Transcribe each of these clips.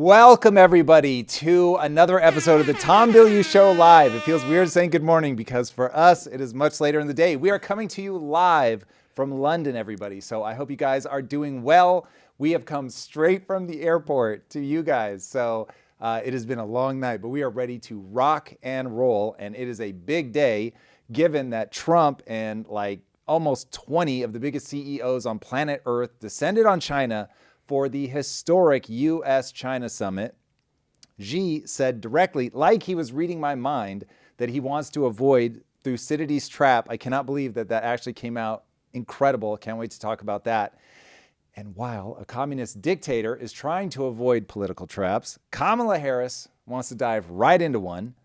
Welcome, everybody, to another episode of the Tom Bilyeu Show Live. It feels weird saying good morning because for us, it is much later in the day. We are coming to you live from London, everybody. So I hope you guys are doing well. We have come straight from the airport to you guys. So it has been a long night, but we are ready to rock and roll. And it is a big day, given that Trump and like almost 20 of the biggest CEOs on planet Earth descended on China for the historic U.S.-China summit. Xi said directly, like he was reading my mind, that he wants to avoid Thucydides Trap. I cannot believe that that actually came out. Incredible. Can't wait to talk about that. And while a communist dictator is trying to avoid political traps, Kamala Harris wants to dive right into one.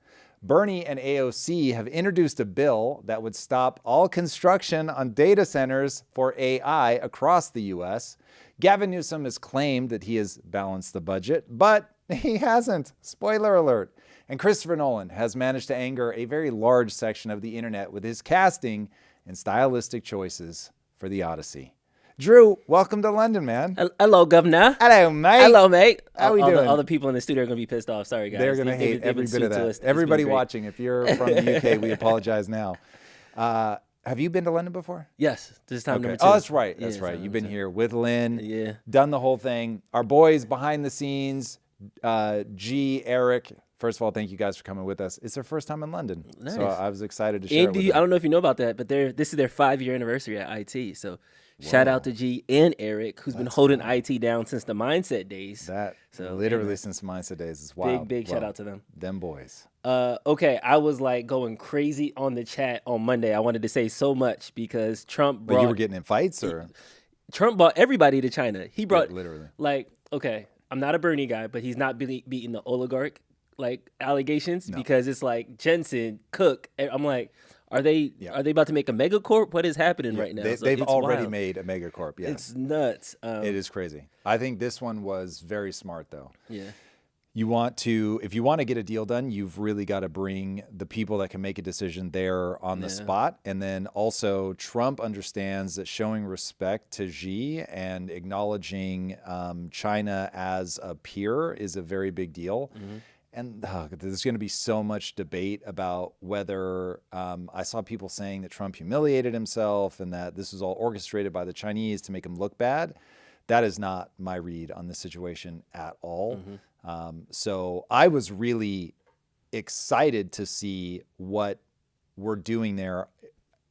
Bernie and AOC have introduced a bill that would stop all construction on data centers for AI across the U.S. Gavin Newsom has claimed that he has balanced the budget, but he hasn't. Spoiler alert. And Christopher Nolan has managed to anger a very large section of the internet with his casting and stylistic choices for the Odyssey. Drew, welcome to London, man. Hello, Governor. Hello, mate. Hello, mate. How we doing? All the people in the studio are going to be pissed off. Sorry, guys. They're going to hate every bit of that. Everybody watching, if you're from the UK, we apologize now. Have you been to London before? Yes. This time number 2. Oh, that's right. That's right. You've been here with Lynn. Yeah. Done the whole thing. Our boys behind the scenes, G, Eric. First of all, thank you guys for coming with us. It's their first time in London. Nice. So I was excited to share it with them. I don't know if you know about that, but this is their 5-year anniversary at IT. So shout out to G and Eric, who's been holding IT down since the Mindset days. Literally since the Mindset days is wild. Big shout out to them. Them boys. Okay, I was like going crazy on the chat on Monday. I wanted to say so much because Trump brought... But you were getting in fights, or? Trump brought everybody to China. He brought... Literally. Like, okay, I'm not a Bernie guy, but he's not beating the oligarch allegations because it's like Jensen, Cook. I'm like, are they about to make a megacorp? What is happening right now? They've already made a megacorp. Yeah, it's nuts. It is crazy. I think this one was very smart, though. Yeah. If you want to get a deal done, you've really got to bring the people that can make a decision there on the spot. And then also Trump understands that showing respect to Xi and acknowledging China as a peer is a very big deal. Mm-hmm. And there's going to be so much debate about whether I saw people saying that Trump humiliated himself and that this was all orchestrated by the Chinese to make him look bad. That is not my read on the situation at all. Mm-hmm. So I was really excited to see what we're doing there.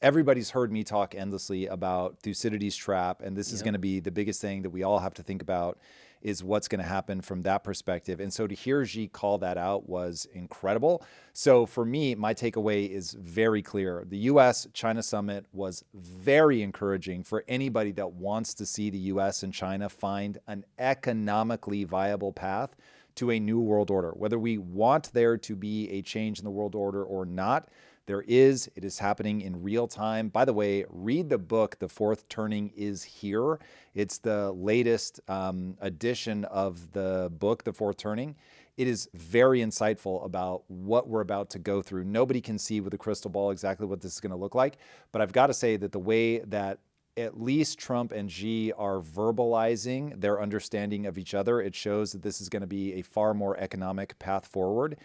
Everybody's heard me talk endlessly about Thucydides Trap, and this is going to be the biggest thing that we all have to think about is what's going to happen from that perspective. And so to hear Xi call that out was incredible. So for me, my takeaway is very clear. The U.S.-China summit was very encouraging for anybody that wants to see the U.S. and China find an economically viable path to a new world order. Whether we want there to be a change in the world order or not, it is happening in real time. By the way, read the book, The Fourth Turning is Here. It's the latest edition of the book, The Fourth Turning. It is very insightful about what we're about to go through. Nobody can see with a crystal ball exactly what this is going to look like. But I've got to say that the way that at least Trump and Xi are verbalizing their understanding of each other, it shows that this is going to be a far more economic path forward.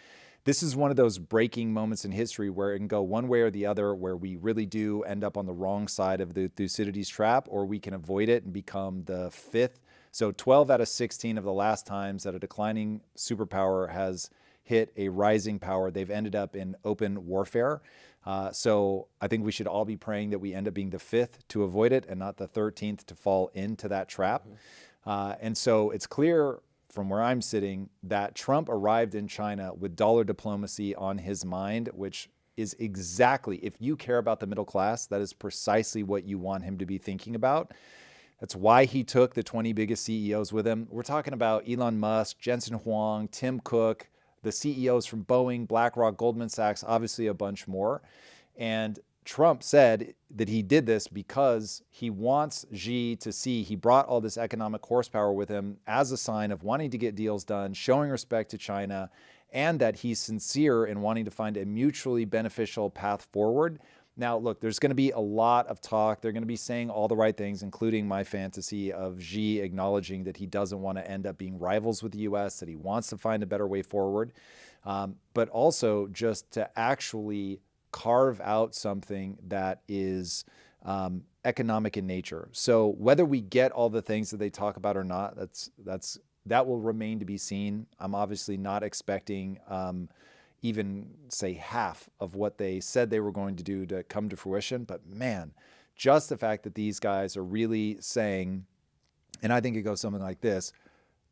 This is one of those breaking moments in history where it can go one way or the other, where we really do end up on the wrong side of the Thucydides trap, or we can avoid it and become the fifth. So 12 out of 16 of the last times that a declining superpower has hit a rising power, they've ended up in open warfare. So I think we should all be praying that we end up being the fifth to avoid it and not the 13th to fall into that trap. And so it's clear from where I'm sitting that Trump arrived in China with dollar diplomacy on his mind, which is exactly, if you care about the middle class, that is precisely what you want him to be thinking about. That's why he took the 20 biggest CEOs with him. We're talking about Elon Musk, Jensen Huang, Tim Cook, the CEOs from Boeing, BlackRock, Goldman Sachs, obviously a bunch more. And Trump said that he did this because he wants Xi to see he brought all this economic horsepower with him as a sign of wanting to get deals done, showing respect to China, and that he's sincere in wanting to find a mutually beneficial path forward. Now, look, there's going to be a lot of talk. They're going to be saying all the right things, including my fantasy of Xi acknowledging that he doesn't want to end up being rivals with the U.S., that he wants to find a better way forward, but also just to actually carve out something that is economic in nature. So whether we get all the things that they talk about or not, that will remain to be seen. I'm obviously not expecting even say half of what they said they were going to do to come to fruition. But man, just the fact that these guys are really saying, and I think it goes something like this,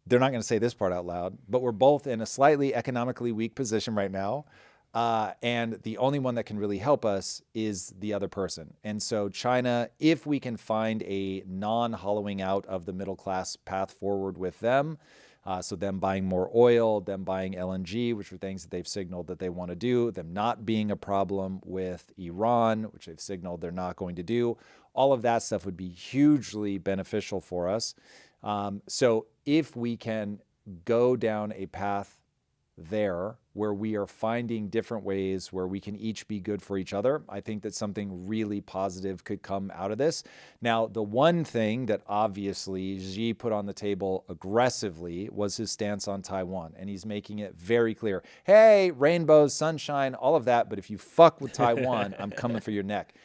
they're not going to say this part out loud, but we're both in a slightly economically weak position right now. And the only one that can really help us is the other person. And so China, if we can find a non-hollowing out of the middle class path forward with them, so them buying more oil, them buying LNG, which are things that they've signaled that they want to do, them not being a problem with Iran, which they've signaled they're not going to do. All of that stuff would be hugely beneficial for us. So if we can go down a path there where we are finding different ways where we can each be good for each other, I think that something really positive could come out of this. Now, the one thing that obviously Xi put on the table aggressively was his stance on Taiwan. And he's making it very clear, hey, rainbows, sunshine, all of that, but if you fuck with Taiwan, I'm coming for your neck.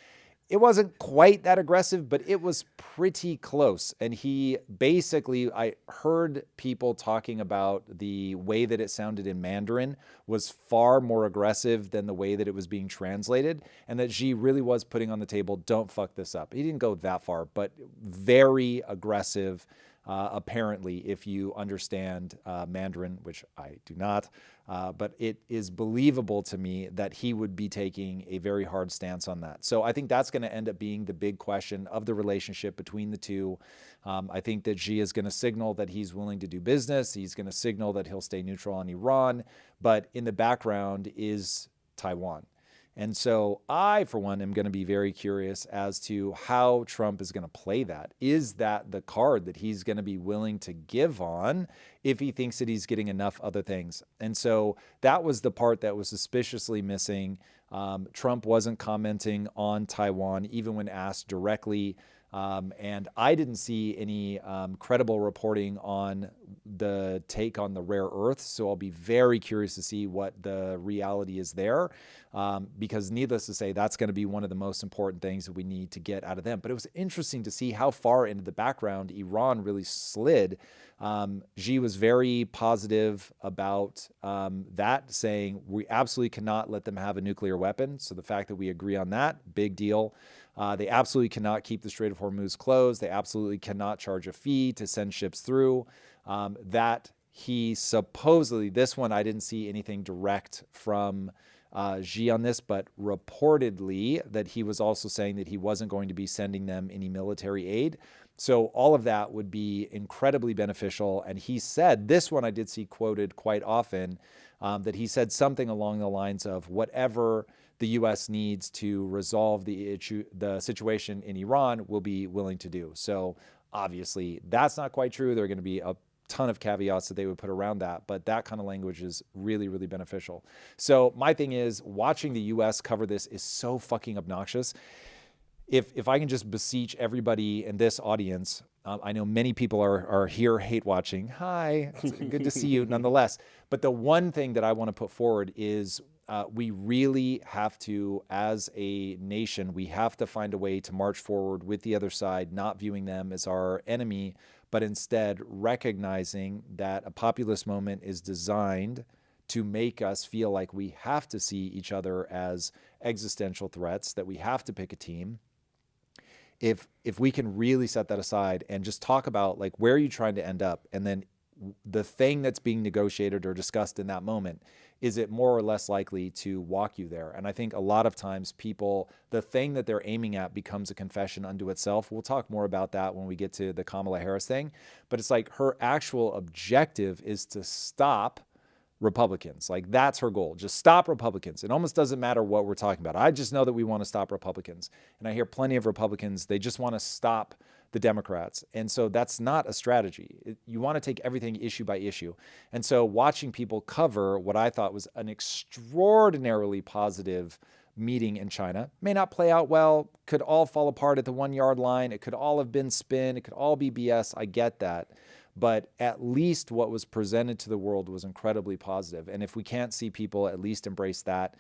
It wasn't quite that aggressive, but it was pretty close. And he basically, I heard people talking about the way that it sounded in Mandarin was far more aggressive than the way that it was being translated. And that Xi really was putting on the table, don't fuck this up. He didn't go that far, but very aggressive, apparently, if you understand Mandarin, which I do not. But it is believable to me that he would be taking a very hard stance on that. So I think that's going to end up being the big question of the relationship between the two. I think that Xi is going to signal that he's willing to do business. He's going to signal that he'll stay neutral on Iran. But in the background is Taiwan. And so I, for one, am going to be very curious as to how Trump is going to play that. Is that the card that he's going to be willing to give on if he thinks that he's getting enough other things? And so that was the part that was suspiciously missing. Trump wasn't commenting on Taiwan, even when asked directly. And I didn't see any credible reporting on the take on the rare earths. So I'll be very curious to see what the reality is there, because needless to say, that's going to be one of the most important things that we need to get out of them. But it was interesting to see how far into the background Iran really slid. Xi was very positive about that, saying we absolutely cannot let them have a nuclear weapon. So the fact that we agree on that, big deal. They absolutely cannot keep the Strait of Hormuz closed. They absolutely cannot charge a fee to send ships through. That he supposedly, this one, I didn't see anything direct from Xi on this, but reportedly that he was also saying that he wasn't going to be sending them any military aid. So all of that would be incredibly beneficial. And he said, this one I did see quoted quite often, that he said something along the lines of whatever the U.S. needs to resolve the situation in Iran will be willing to do. So obviously that's not quite true. There are going to be a ton of caveats that they would put around that, but that kind of language is really, really beneficial. So my thing is, watching the U.S. cover this is so fucking obnoxious. If I can just beseech everybody in this audience, I know many people are here hate watching. Hi, it's good to see you nonetheless. But the one thing that I want to put forward is we really have to, as a nation, we have to find a way to march forward with the other side, not viewing them as our enemy, but instead recognizing that a populist moment is designed to make us feel like we have to see each other as existential threats, that we have to pick a team. If we can really set that aside and just talk about, like, where are you trying to end up? And then the thing that's being negotiated or discussed in that moment, is it more or less likely to walk you there? And I think a lot of times people, the thing that they're aiming at becomes a confession unto itself. We'll talk more about that when we get to the Kamala Harris thing. But it's like her actual objective is to stop Republicans. Like, that's her goal. Just stop Republicans. It almost doesn't matter what we're talking about. I just know that we want to stop Republicans. And I hear plenty of Republicans, they just want to stop the Democrats. And so that's not a strategy. You want to take everything issue by issue. And so watching people cover what I thought was an extraordinarily positive meeting in China. May not play out well, could all fall apart at the 1 yard line. It could all have been spin. It could all be BS. I get that. But at least what was presented to the world was incredibly positive. And if we can't see people at least embrace that,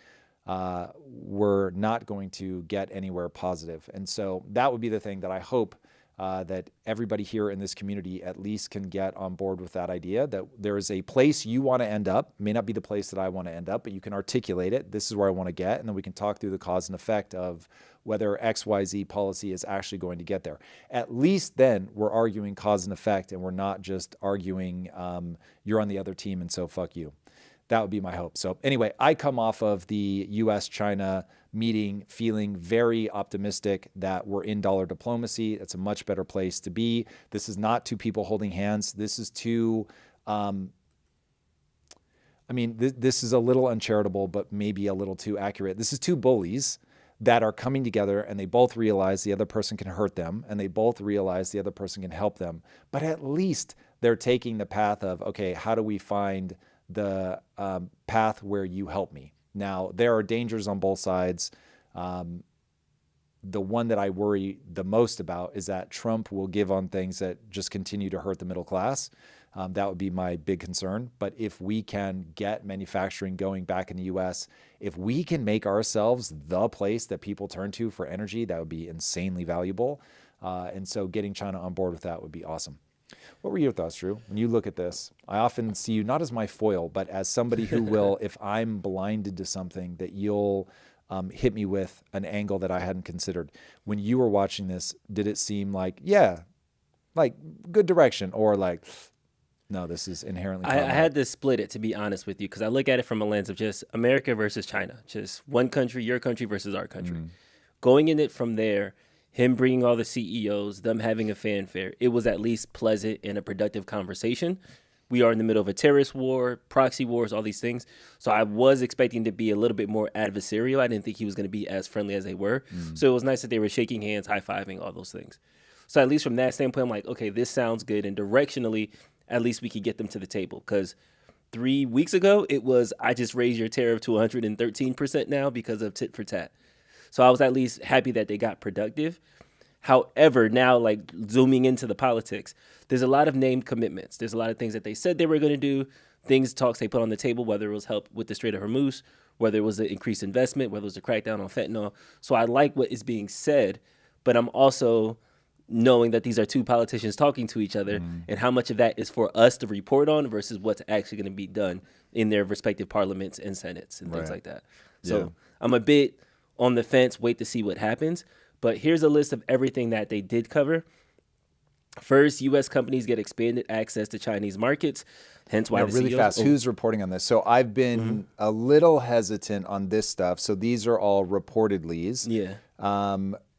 we're not going to get anywhere positive. And so that would be the thing that I hope that everybody here in this community at least can get on board with that idea, that there is a place you want to end up. It may not be the place that I want to end up, but you can articulate it. This is where I want to get. And then we can talk through the cause and effect of whether XYZ policy is actually going to get there. At least then we're arguing cause and effect, and we're not just arguing you're on the other team and so fuck you. That would be my hope. So anyway, I come off of the U.S.-China meeting feeling very optimistic that we're in dollar diplomacy. It's a much better place to be. This is not two people holding hands. This is two, this is a little uncharitable, but maybe a little too accurate. This is two bullies that are coming together, and they both realize the other person can hurt them, and they both realize the other person can help them. But at least they're taking the path of, okay, how do we find the path where you help me? Now, there are dangers on both sides. The one that I worry the most about is that Trump will give on things that just continue to hurt the middle class. That would be my big concern. But if we can get manufacturing going back in the U.S., if we can make ourselves the place that people turn to for energy, that would be insanely valuable. And so getting China on board with that would be awesome. What were your thoughts, Drew? When you look at this, I often see you not as my foil, but as somebody who will, if I'm blinded to something, that you'll hit me with an angle that I hadn't considered. When you were watching this, did it seem like, yeah, like good direction, or like, no, this is inherently I had to split it, to be honest with you, because I look at it from a lens of just America versus China, just one country, your country versus our country. Going in it from there, him bringing all the CEOs, them having a fanfare, it was at least pleasant and a productive conversation. We are in the middle of a terrorist war, proxy wars, all these things. So I was expecting to be a little bit more adversarial. I didn't think he was going to be as friendly as they were. So it was nice that they were shaking hands, high-fiving, all those things. So at least from that standpoint, I'm like, okay, this sounds good. And directionally, at least we could get them to the table. Because 3 weeks ago, it was, I just raised your tariff to 113% now because of tit for tat. So I was at least happy that they got productive. However, now, like, zooming into the politics, there's a lot of named commitments. There's a lot of things that they said they were going to do, talks they put on the table, whether it was help with the Strait of Hormuz, whether it was the increased investment, whether it was the crackdown on fentanyl. So I like what is being said, but I'm also knowing that these are two politicians talking to each other, and how much of that is for us to report on versus what's actually going to be done in their respective parliaments and senates and things like that. So I'm a bit on the fence, wait to see what happens. But here's a list of everything that they did cover. First, U.S. companies get expanded access to Chinese markets, hence why the really CEOs... fast. Who's reporting on this? So I've been a little hesitant on this stuff. So these are all reportedlies. Yeah.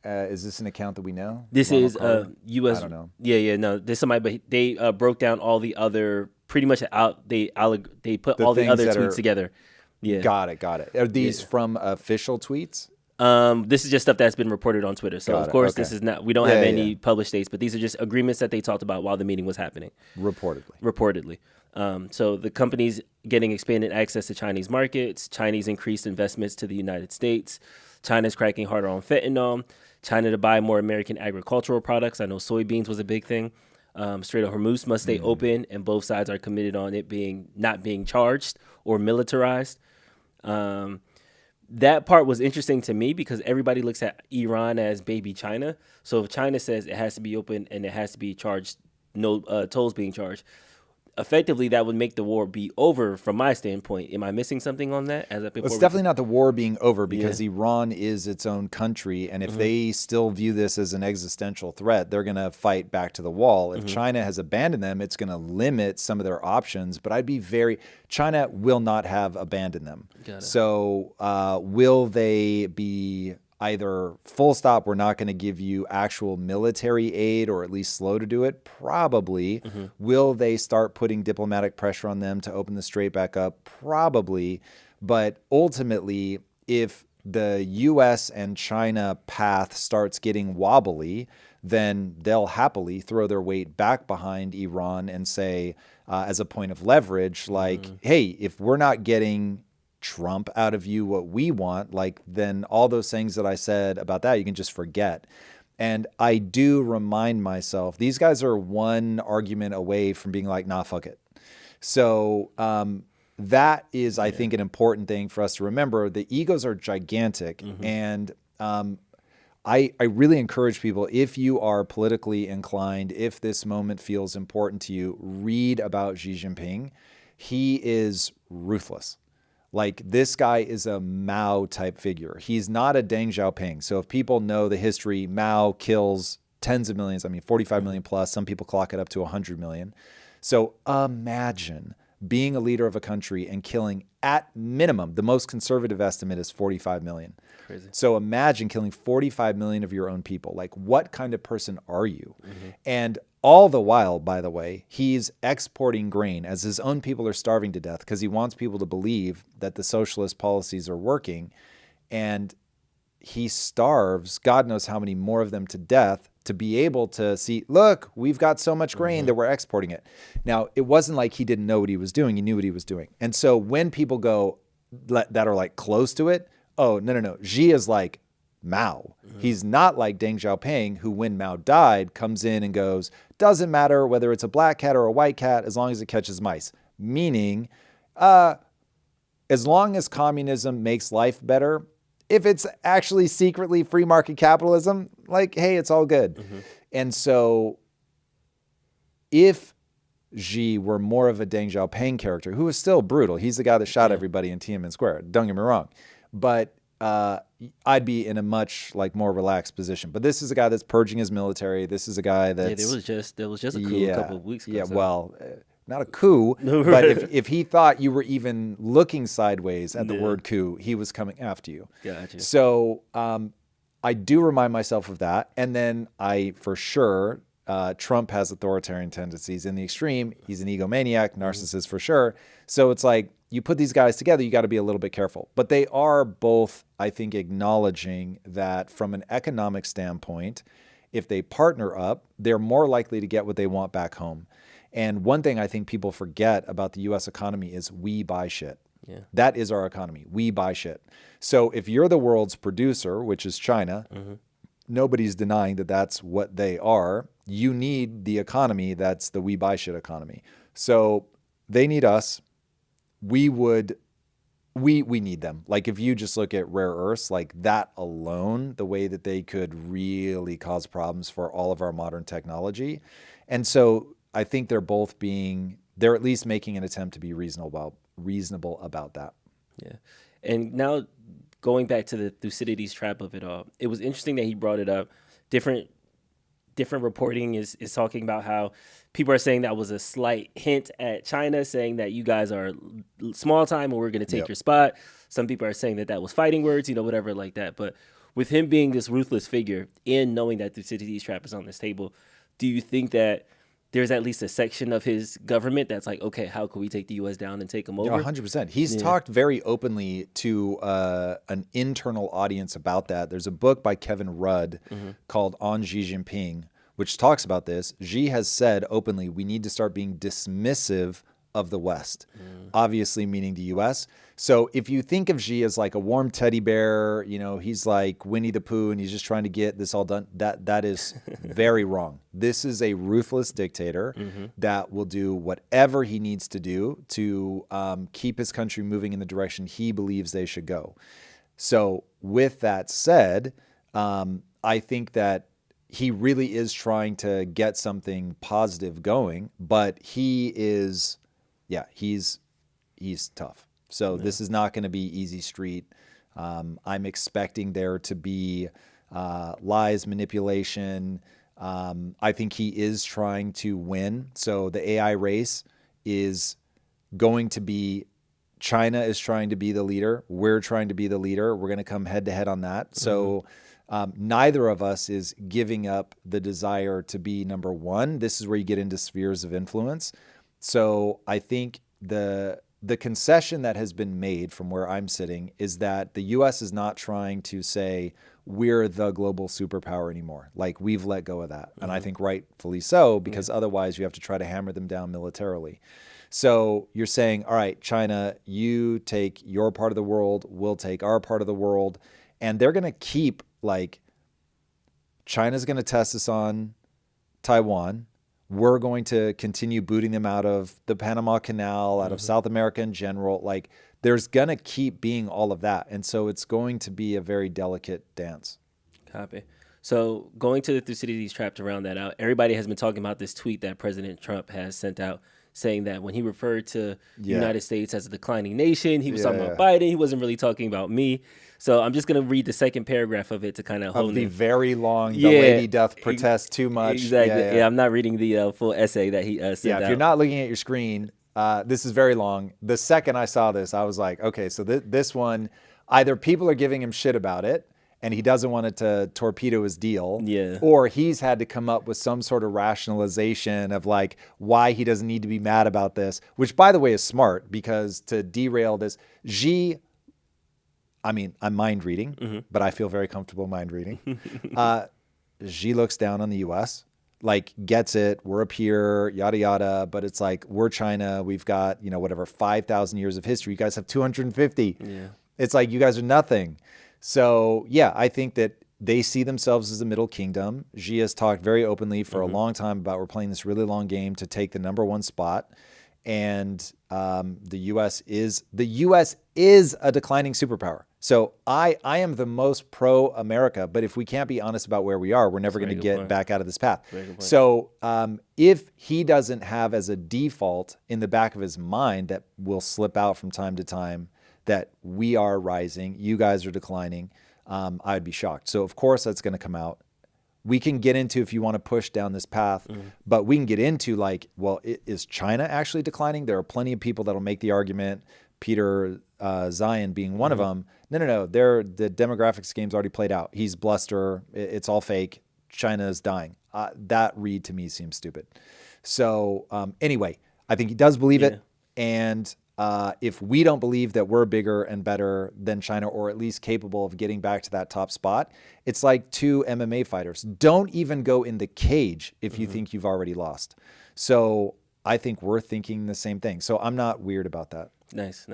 Is this an account that we know? This Ronald is Carter? U.S. I don't know. Yeah, no. There's somebody, but they broke down all the other, pretty much out. They put all the other tweets together. Yeah. Got it. Are these from official tweets? This is just stuff that's been reported on Twitter. So, of course, this is not, we don't have any published dates, but these are just agreements that they talked about while the meeting was happening. Reportedly. So the companies getting expanded access to Chinese markets, Chinese increased investments to the United States, China's cracking harder on fentanyl, China to buy more American agricultural products. I know soybeans was a big thing. Strait of Hormuz must stay open, and both sides are committed on it not being charged or militarized. That part was interesting to me because everybody looks at Iran as baby China. So if China says it has to be open and it has to be charged, no tolls being charged, effectively that would make the war be over from my standpoint. Am I missing something on that? It's definitely not the war being over because Iran is its own country. And if they still view this as an existential threat, they're going to fight back to the wall. If China has abandoned them, it's going to limit some of their options. But China will not have abandoned them. So will they be either full stop, we're not going to give you actual military aid, or at least slow to do it? Probably. Will they start putting diplomatic pressure on them to open the strait back up? Probably. But ultimately, if the U.S. and China path starts getting wobbly, then they'll happily throw their weight back behind Iran and say, as a point of leverage, like, hey, if we're not getting Trump out of you what we want, like then all those things that I said about that, you can just forget. And I do remind myself, these guys are one argument away from being like, nah, fuck it. So that is, I think, an important thing for us to remember. The egos are gigantic. And I really encourage people, if you are politically inclined, if this moment feels important to you, read about Xi Jinping. He is ruthless. Like, this guy is a Mao type figure. He's not a Deng Xiaoping. So if people know the history, Mao kills tens of millions. I mean, 45 million plus. Some people clock it up to 100 million. So imagine being a leader of a country and killing, at minimum, the most conservative estimate is 45 million. Crazy. So imagine killing 45 million of your own people. Like, what kind of person are you? And all the while, by the way, he's exporting grain as his own people are starving to death because he wants people to believe that the socialist policies are working. And he starves God knows how many more of them to death to be able to see, look, we've got so much grain that we're exporting it. Now, it wasn't like he didn't know what he was doing. He knew what he was doing. And so when people go that are like close to it, oh, no. Xi is like Mao. He's not like Deng Xiaoping, who when Mao died comes in and goes, doesn't matter whether it's a black cat or a white cat as long as it catches mice. Meaning, as long as communism makes life better, if it's actually secretly free market capitalism, like, hey, it's all good. And so if Xi were more of a Deng Xiaoping character, who is still brutal, he's the guy that shot everybody in Tiananmen Square, don't get me wrong, but I'd be in a much like more relaxed position. But this is a guy that's purging his military. This is a guy that's there was just a coup a couple of weeks ago. Yeah, well, not a coup, but if he thought you were even looking sideways at the word coup, he was coming after you. Gotcha. So I do remind myself of that. And then for sure, Trump has authoritarian tendencies in the extreme. He's an egomaniac, narcissist for sure. So it's like, you put these guys together, you got to be a little bit careful. But they are both, I think, acknowledging that from an economic standpoint, if they partner up, they're more likely to get what they want back home. And one thing I think people forget about the U.S. economy is we buy shit. Yeah. That is our economy. We buy shit. So if you're the world's producer, which is China, nobody's denying that that's what they are. You need the economy that's the we buy shit economy. So they need us. We need them. Like, if you just look at rare earths, like that alone, the way that they could really cause problems for all of our modern technology. And so I think they're at least making an attempt to be reasonable about that. Yeah. And now going back to the Thucydides Trap of it all, it was interesting that he brought it up. Different reporting is talking about how people are saying that was a slight hint at China, saying that you guys are small time and we're going to take your spot. Some people are saying that was fighting words, whatever like that. But with him being this ruthless figure and knowing that Thucydides Trap is on this table, do you think that there's at least a section of his government that's like, okay, how can we take the U.S. down and take him over? 100%. He's talked very openly to an internal audience about that. There's a book by Kevin Rudd called On Xi Jinping, which talks about this. Xi has said openly, we need to start being dismissive of the West, obviously meaning the U.S. So if you think of Xi as like a warm teddy bear, he's like Winnie the Pooh and he's just trying to get this all done, that is very wrong. This is a ruthless dictator that will do whatever he needs to do to keep his country moving in the direction he believes they should go. So with that said, I think that he really is trying to get something positive going, but he's tough. So this is not going to be easy street. I'm expecting there to be lies, manipulation. I think he is trying to win. So the AI race is going to be, China is trying to be the leader. We're trying to be the leader. We're going to come head to head on that. So neither of us is giving up the desire to be number one. This is where you get into spheres of influence. So I think the concession that has been made from where I'm sitting is that the U.S. is not trying to say we're the global superpower anymore. Like, we've let go of that. And I think rightfully so, because otherwise you have to try to hammer them down militarily. So you're saying, all right, China, you take your part of the world, we'll take our part of the world. And they're going to keep, like, China's going to test us on Taiwan. We're going to continue booting them out of the Panama Canal, out of South America in general. Like, there's going to keep being all of that. And so it's going to be a very delicate dance. Copy. So going to the Thucydides Trap to round that out, everybody has been talking about this tweet that President Trump has sent out saying that when he referred to the United States as a declining nation, he was talking about Biden. He wasn't really talking about me. So I'm just going to read the second paragraph of it to kind of hold the it. Very long, the lady doth protest too much. Exactly. Yeah, I'm not reading the full essay that he sent out. If you're not looking at your screen, this is very long. The second I saw this, I was like, okay, so this one, either people are giving him shit about it, and he doesn't want it to torpedo his deal, or he's had to come up with some sort of rationalization of like why he doesn't need to be mad about this, which by the way is smart, because to derail this, Xi, I mean, I'm mind reading, but I feel very comfortable mind reading. Xi looks down on the U.S., like gets it, we're up here, yada, yada, but it's like, we're China, we've got, 5,000 years of history. You guys have 250. It's like, you guys are nothing. So, I think that they see themselves as a middle kingdom. Xi has talked very openly for a long time about we're playing this really long game to take the number one spot. And the U.S. is a declining superpower. So I am the most pro-America, but if we can't be honest about where we are, we're never going to get back out of this path. So if he doesn't have as a default in the back of his mind that will slip out from time to time, that we are rising, you guys are declining, I'd be shocked. So of course that's going to come out. We can get into, if you want to push down this path, but we can get into like, well, is China actually declining? There are plenty of people that'll make the argument, Peter Zion being one of them. No, the demographics game's already played out. He's bluster. It's all fake. China is dying. That read to me seems stupid. So anyway, I think he does believe it. And if we don't believe that we're bigger and better than China, or at least capable of getting back to that top spot, it's like two MMA fighters. Don't even go in the cage if you think you've already lost. So I think we're thinking the same thing. So I'm not weird about that. Nice.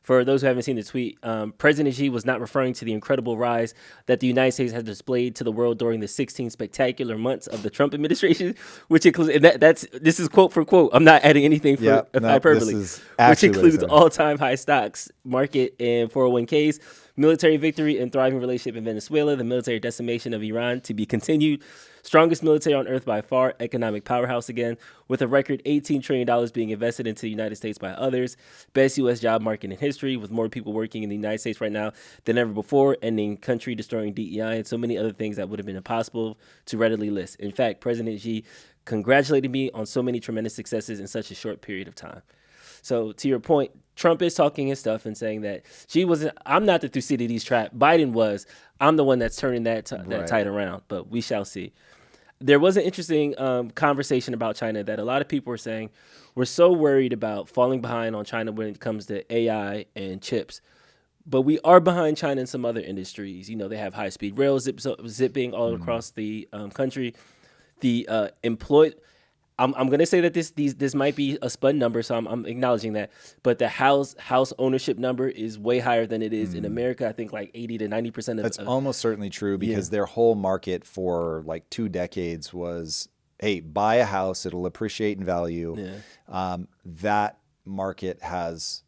For those who haven't seen the tweet, President Xi was not referring to the incredible rise that the United States has displayed to the world during the 16 spectacular months of the Trump administration, which includes, this is quote for quote, I'm not adding anything for hyperbole, which includes all-time high stocks, market, and 401ks, military victory and thriving relationship in Venezuela, the military decimation of Iran to be continued, strongest military on earth by far, economic powerhouse again, with a record $18 trillion being invested into the United States by others, best U.S. job market in history, with more people working in the United States right now than ever before, ending country-destroying DEI, and so many other things that would have been impossible to readily list. In fact, President Xi congratulated me on so many tremendous successes in such a short period of time. So to your point, Trump is talking his stuff and saying that I'm not the Thucydides Trap. Biden was. I'm the one that's turning that tide around, but we shall see. There was an interesting conversation about China that a lot of people were saying, we're so worried about falling behind on China when it comes to AI and chips. But we are behind China in some other industries. They have high-speed rail zipping all across the country. The employed... I'm going to say that this might be a spun number, so I'm acknowledging that. But the house ownership number is way higher than it is in America. I think like 80 to 90% of that's almost certainly true, because their whole market for like 2 decades was, hey, buy a house, it'll appreciate in value. That market has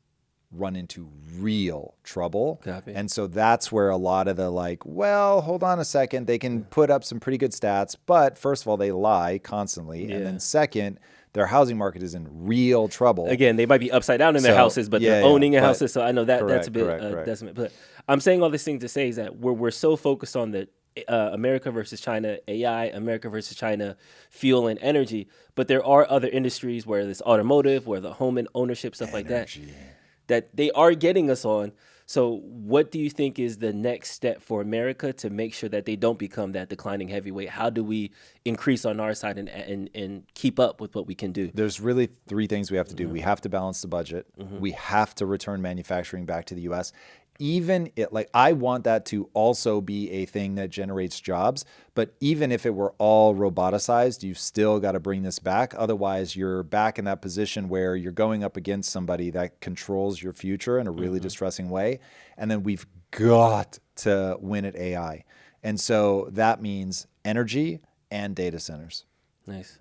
run into real trouble. And so that's where a lot of the hold on a second, they can put up some pretty good stats, but first of all, they lie constantly. And then second, their housing market is in real trouble. Again, they might be upside down in their houses, but they're owning houses. So I know that's a bit decimate. But I'm saying all this thing to say is that we're so focused on the America versus China AI, America versus China fuel and energy, but there are other industries where this automotive, where the home and ownership, stuff like that they are getting us on. So what do you think is the next step for America to make sure that they don't become that declining heavyweight? How do we increase on our side and keep up with what we can do? There's really 3 things we have to do. We have to balance the budget. We have to return manufacturing back to the U.S. even it, like, I want that to also be a thing that generates jobs. But even if it were all roboticized, you've still got to bring this back. Otherwise, you're back in that position where you're going up against somebody that controls your future in a really distressing way. And then we've got to win at AI. And so that means energy and data centers. Nice.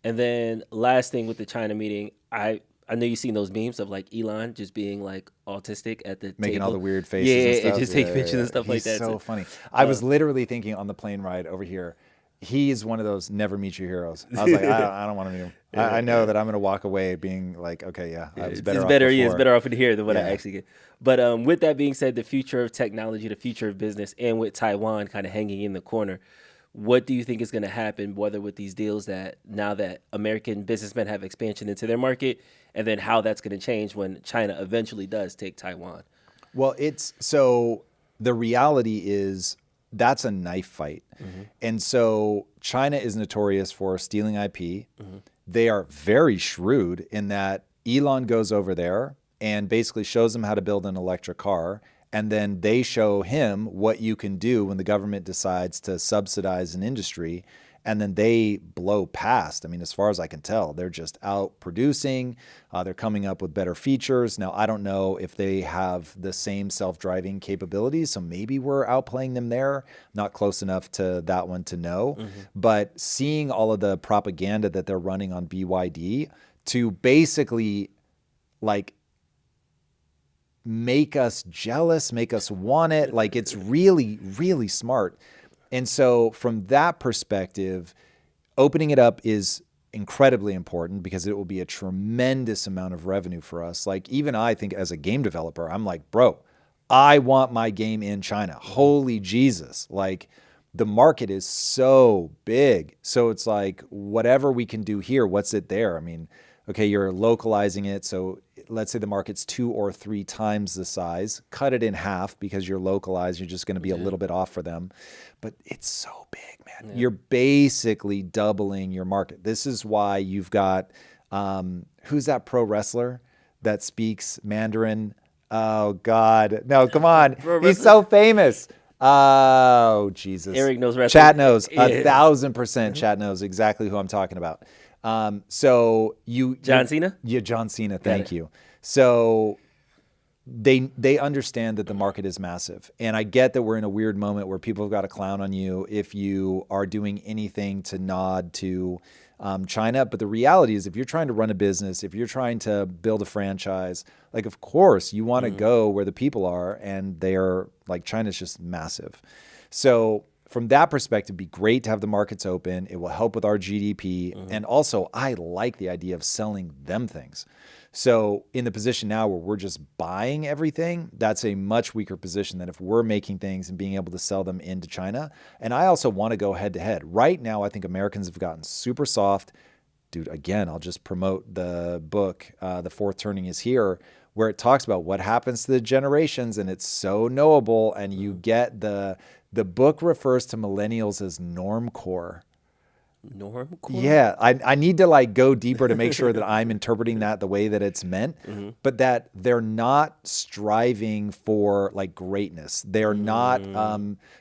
And then last thing with the China meeting, I know you've seen those memes of like Elon just being like autistic at the making table. all the weird faces and stuff. And just take pictures and stuff like that. He's so funny. I was literally thinking on the plane ride over here, he's one of those never meet your heroes. I was like, I don't want to meet him. I know that I'm going to walk away being like, okay, I was better off before. It's better off in here than what I actually get. But with that being said, the future of technology, the future of business, and with Taiwan kind of hanging in the corner, what do you think is going to happen, whether with these deals that now that American businessmen have expansion into their market, and then how that's going to change when China eventually does take Taiwan? Well, so the reality is that's a knife fight. And so China is notorious for stealing IP. They are very shrewd in that Elon goes over there and basically shows them how to build an electric car. And then they show him what you can do when the government decides to subsidize an industry. And then they blow past. I mean, as far as I can tell, they're just out producing. They're coming up with better features. Now, I don't know if they have the same self-driving capabilities, so maybe we're outplaying them there. Not close enough to that one to know. But seeing all of the propaganda that they're running on BYD to basically like make us jealous, make us want it, like it's really, really smart. And so from that perspective, opening it up is incredibly important because it will be a tremendous amount of revenue for us. Like even I think as a game developer, I'm like, bro, I want my game in China. Holy Jesus. Like the market is so big. So it's like whatever we can do here, what's it there? I mean, okay, you're localizing it. So let's say the market's 2 or 3 times the size, cut it in half because you're localized. You're just going to be a little bit off for them. But it's so big, man. You're basically doubling your market. This is why you've got, who's that pro wrestler that speaks Mandarin? Oh, God. No, come on. He's so famous. Oh, Jesus. Eric knows wrestling. Chat knows. 1,000% chat knows exactly who I'm talking about. So John Cena? Yeah, John Cena. Thank you. So they understand that the market is massive. And I get that we're in a weird moment where people have got a clown on you if you are doing anything to nod to China. But the reality is if you're trying to run a business, if you're trying to build a franchise, like, of course, you want to go where the people are. And they are like, China's just massive. So from that perspective, it'd be great to have the markets open. It will help with our GDP. And also, I like the idea of selling them things. So in the position now where we're just buying everything, that's a much weaker position than if we're making things and being able to sell them into China. And I also want to go head to head. Right now, I think Americans have gotten super soft. Dude, again, I'll just promote the book, The Fourth Turning is Here, where it talks about what happens to the generations. And it's so knowable. And you get the book refers to millennials as normcore. Normcore? Yeah, I need to like go deeper to make sure that I'm interpreting that the way that it's meant, but that they're not striving for like greatness. They're not,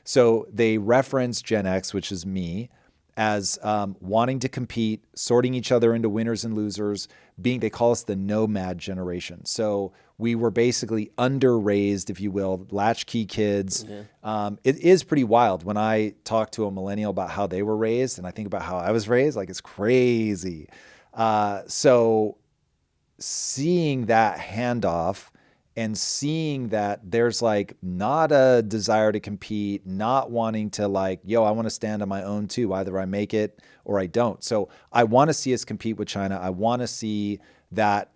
so they reference Gen X, which is me, as wanting to compete, sorting each other into winners and losers, they call us the nomad generation. So we were basically under-raised, if you will, latchkey kids. It is pretty wild when I talk to a millennial about how they were raised and I think about how I was raised, like it's crazy. So seeing that handoff and seeing that there's like not a desire to compete, not wanting to like, yo, I want to stand on my own too. Either I make it or I don't. So I want to see us compete with China. I want to see that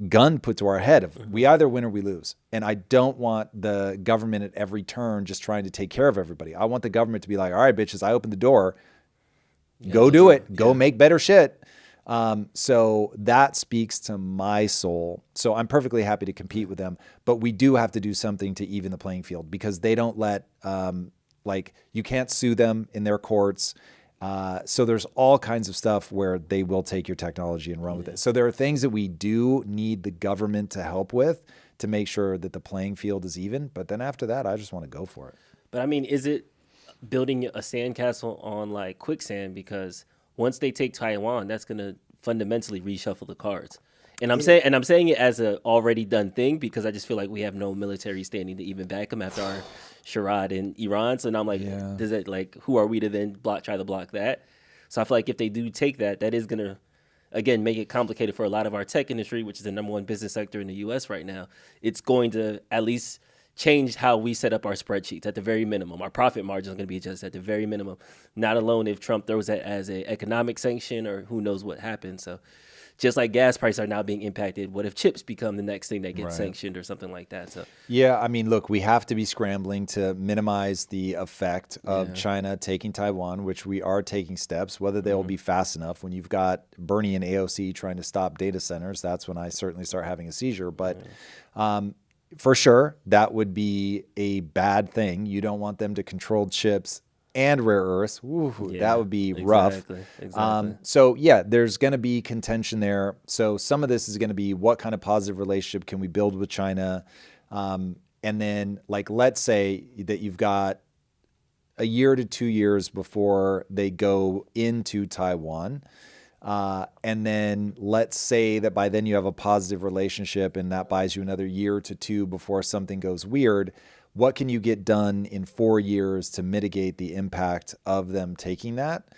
gun put to our head of we either win or we lose. And I don't want the government at every turn just trying to take care of everybody. I want the government to be like, all right, bitches, I opened the door. Go do it. Go make better shit. So that speaks to my soul. So I'm perfectly happy to compete with them, but we do have to do something to even the playing field because they don't let, like you can't sue them in their courts. So there's all kinds of stuff where they will take your technology and run with it. So there are things that we do need the government to help with to make sure that the playing field is even. But then after that, I just want to go for it. But I mean, is it building a sandcastle on like quicksand? Because once they take Taiwan, that's going to fundamentally reshuffle the cards. And I'm saying it as a already done thing because I just feel like we have no military standing to even back them after our charade in Iran. So now I'm like, does it like who are we to then try to block that? So I feel like if they do take that, that is gonna again make it complicated for a lot of our tech industry, which is the number one business sector in the U.S. right now. It's going to at least change how we set up our spreadsheets at the very minimum. Our profit margin is going to be adjusted at the very minimum. Not alone if Trump throws that as an economic sanction or who knows what happens. So. Just like gas prices are now being impacted, what if chips become the next thing that gets sanctioned or something like that? So yeah, I mean, look, we have to be scrambling to minimize the effect of China taking Taiwan, which we are taking steps. Whether they will be fast enough. When you've got Bernie and AOC trying to stop data centers, that's when I certainly start having a seizure. But for sure, that would be a bad thing. You don't want them to control chips and rare earths. That would be rough. Exactly. So yeah, there's going to be contention there. So some of this is going to be what kind of positive relationship can we build with China? And then like, let's say that you've got a year to 2 years before they go into Taiwan. And then let's say that by then you have a positive relationship and that buys you another year to 2 before something goes weird. What can you get done in 4 years to mitigate the impact of them taking that?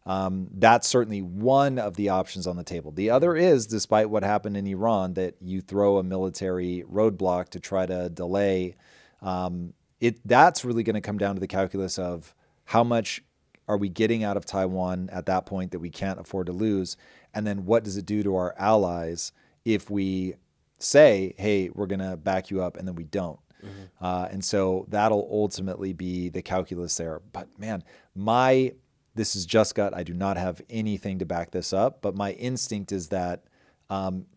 That's certainly one of the options on the table. The other is, despite what happened in Iran, that you throw a military roadblock to try to delay. That's really going to come down to the calculus of how much are we getting out of Taiwan at that point that we can't afford to lose? And then what does it do to our allies if we say, hey, we're going to back you up, and then we don't? And so that'll ultimately be the calculus there. But man, this is just gut. I do not have anything to back this up, but my instinct is that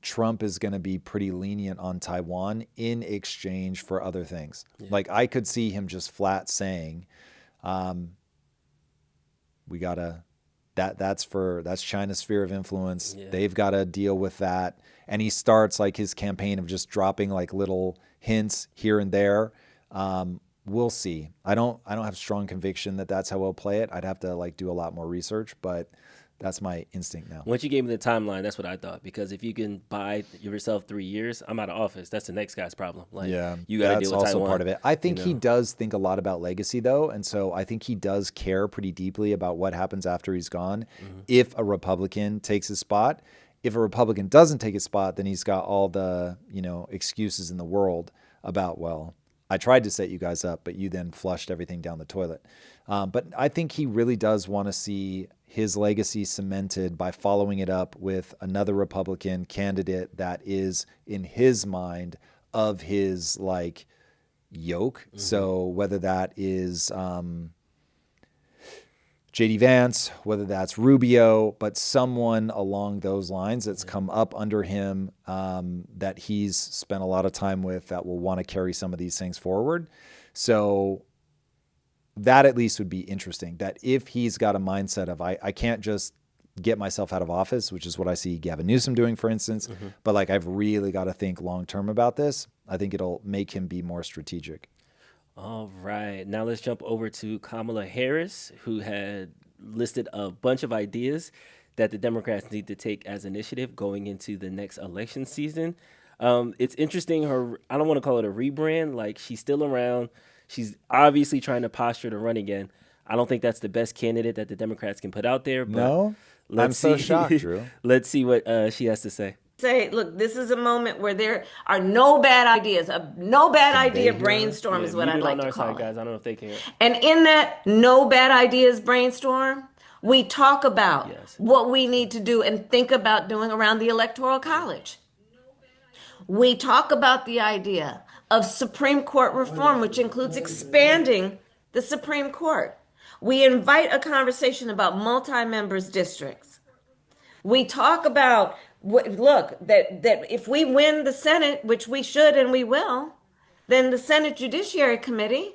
Trump is going to be pretty lenient on Taiwan in exchange for other things. Like I could see him just flat saying, we gotta, that's China's sphere of influence. They've got to deal with that. And he starts like his campaign of just dropping like little hints here and there. We'll see. I don't have strong conviction that that's how we'll play it. I'd have to like do a lot more research, but that's my instinct now. Once you gave me the timeline, that's what I thought. Because if you can buy yourself 3 years, I'm out of office. That's the next guy's problem. Like, you got to deal with also Taiwan. Part of it. I think he does think a lot about legacy, though, and so I think he does care pretty deeply about what happens after he's gone. If a Republican takes his spot, if a Republican doesn't take his spot, then he's got all the excuses in the world about, well, I tried to set you guys up, but you then flushed everything down the toilet. But I think he really does want to see his legacy cemented by following it up with another Republican candidate that is, in his mind, of his like yoke. So whether that is J.D. Vance, whether that's Rubio, but someone along those lines that's come up under him that he's spent a lot of time with that will want to carry some of these things forward. So that at least would be interesting, that if he's got a mindset of I can't just get myself out of office, which is what I see Gavin Newsom doing, for instance, but like I've really got to think long term about this. I think it'll make him be more strategic. All right. Now let's jump over to Kamala Harris, who had listed a bunch of ideas that the Democrats need to take as initiative going into the next election season. It's interesting. I don't want to call it a rebrand. Like, she's still around. She's obviously trying to posture to run again. I don't think that's the best candidate that the Democrats can put out there. But no? I'm so shocked, Drew. Let's see what she has to say. Say, look, this is a moment where there are no bad ideas. A no bad idea brainstorm is what I'd like to call it. Guys. I don't know if they can. And in that no bad ideas brainstorm, we talk about what we need to do and think about doing around the Electoral College. We talk about the idea of Supreme Court reform, which includes expanding the Supreme Court. We invite a conversation about multi-members districts. We talk about, look, that if we win the Senate, which we should and we will, then the Senate Judiciary Committee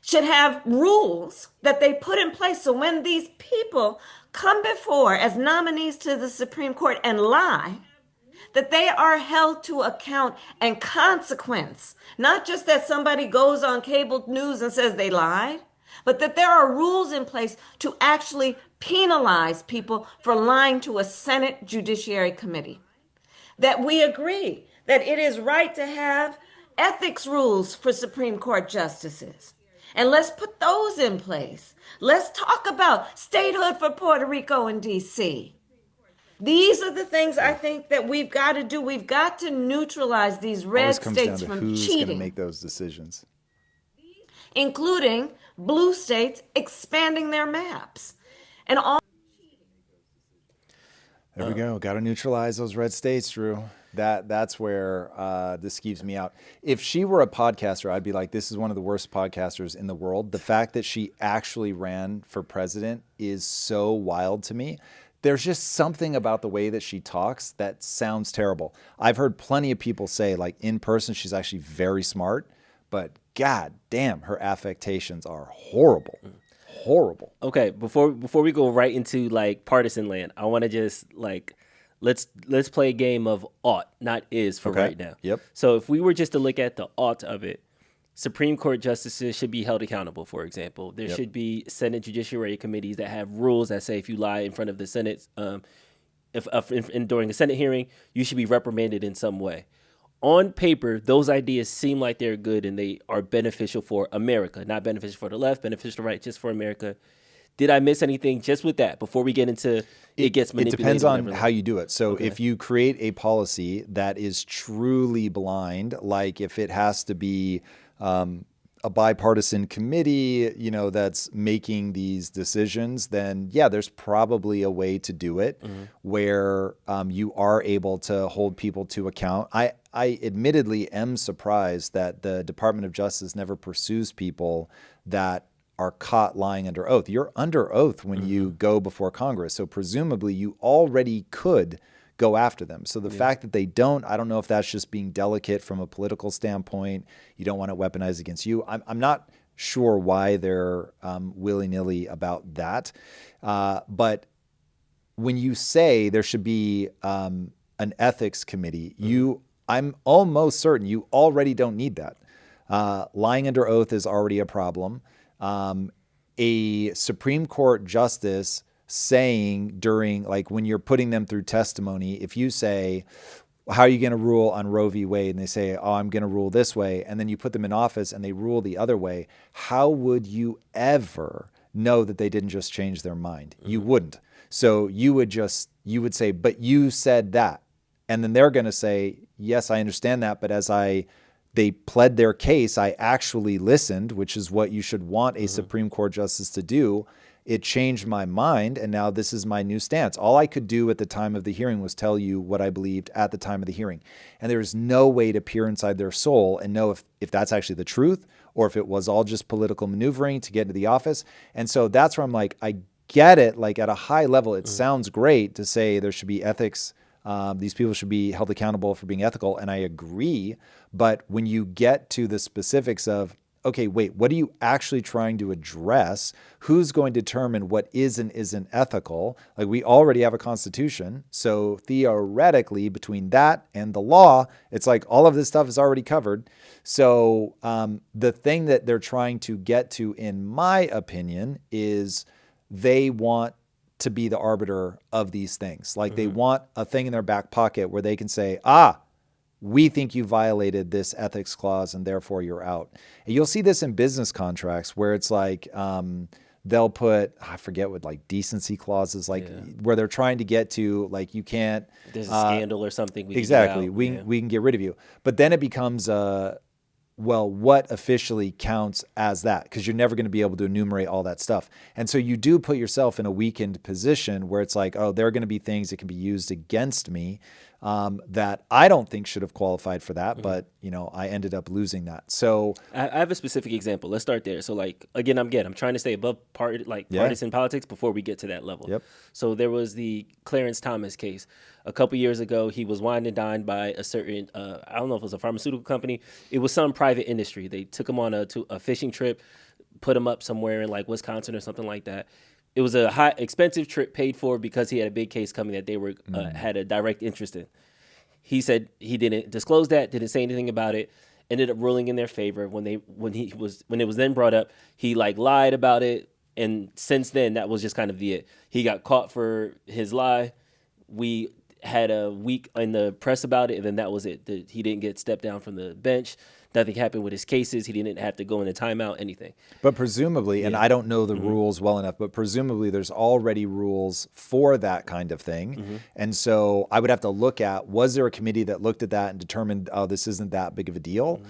should have rules that they put in place so when these people come before as nominees to the Supreme Court and lie, that they are held to account and consequence. Not just that somebody goes on cable news and says they lied, but that there are rules in place to actually penalize people for lying to a Senate Judiciary Committee. That we agree that it is right to have ethics rules for Supreme Court justices. And let's put those in place. Let's talk about statehood for Puerto Rico and D.C. These are the things I think that we've got to do. We've got to neutralize these red states from who's cheating. Going to make those decisions? Including blue states expanding their maps. And all. There we go. Got to neutralize those red states, Drew. That's where this skeeves me out. If she were a podcaster, I'd be like, this is one of the worst podcasters in the world. The fact that she actually ran for president is so wild to me. There's just something about the way that she talks that sounds terrible. I've heard plenty of people say, like, in person, she's actually very smart, but God damn, her affectations are horrible. Horrible. Okay, before we go right into like partisan land, I want to just like let's play a game of ought, not is for right now. Yep. So if we were just to look at the ought of it, Supreme Court justices should be held accountable, for example. There should be Senate Judiciary Committees that have rules that say if you lie in front of the Senate, during a Senate hearing, you should be reprimanded in some way. On paper, those ideas seem like they're good and they are beneficial for America, not beneficial for the left, beneficial to the right, just for America. Did I miss anything just with that before we get into it gets manipulated? It depends on how you do it. So if you create a policy that is truly blind, like if it has to be a bipartisan committee, that's making these decisions, then yeah, there's probably a way to do it where you are able to hold people to account. I admittedly am surprised that the Department of Justice never pursues people that are caught lying under oath. You're under oath when you go before Congress. So presumably you already could go after them. So the fact that they don't, I don't know if that's just being delicate from a political standpoint. You don't want it weaponized against you. I'm not sure why they're willy-nilly about that. But when you say there should be an ethics committee, I'm almost certain you already don't need that. Lying under oath is already a problem. A Supreme Court justice saying during, like when you're putting them through testimony, if you say, how are you going to rule on Roe v. Wade? And they say, oh, I'm going to rule this way. And then you put them in office and they rule the other way. How would you ever know that they didn't just change their mind? You wouldn't. So you would say, but you said that. And then they're going to say, yes, I understand that. But they pled their case, I actually listened, which is what you should want a Supreme Court justice to do. It changed my mind, and now this is my new stance. All I could do at the time of the hearing was tell you what I believed at the time of the hearing. And there's no way to peer inside their soul and know if that's actually the truth or if it was all just political maneuvering to get into the office. And so that's where I'm like, I get it. Like at a high level, it sounds great to say there should be ethics. These people should be held accountable for being ethical, and I agree. But when you get to the specifics of, okay, wait, what are you actually trying to address? Who's going to determine what is and isn't ethical? Like we already have a constitution. So theoretically, between that and the law, it's like all of this stuff is already covered. So the thing that they're trying to get to, in my opinion, is they want to be the arbiter of these things. Like they want a thing in their back pocket where they can say, we think you violated this ethics clause and therefore you're out. And you'll see this in business contracts where it's like they'll put, I forget what, like decency clauses, like where they're trying to get to, like you can't. There's a scandal or something. We can get rid of you. But then it becomes well, what officially counts as that? Because you're never going to be able to enumerate all that stuff. And so you do put yourself in a weakened position where it's like, oh, there are going to be things that can be used against me that I don't think should have qualified for that. But, I ended up losing that. So I have a specific example. Let's start there. So like, again, I'm trying to stay above partisan politics before we get to that level. Yep. So there was the Clarence Thomas case. A couple years ago, he was wined and dined by a certain, I don't know if it was a pharmaceutical company. It was some private industry. They took him on a fishing trip, put him up somewhere in like Wisconsin or something like that. It was a high, expensive trip paid for because he had a big case coming that they were had a direct interest in. He said he didn't disclose that, didn't say anything about it. Ended up ruling in their favor when it was then brought up. He like lied about it, and since then that was just kind of it. He got caught for his lie. We had a week in the press about it, and then that was it. He didn't get stepped down from the bench. Nothing happened with his cases. He didn't have to go in a timeout, anything. But presumably, and I don't know the rules well enough, but presumably there's already rules for that kind of thing. And so I would have to look at, was there a committee that looked at that and determined, oh, this isn't that big of a deal?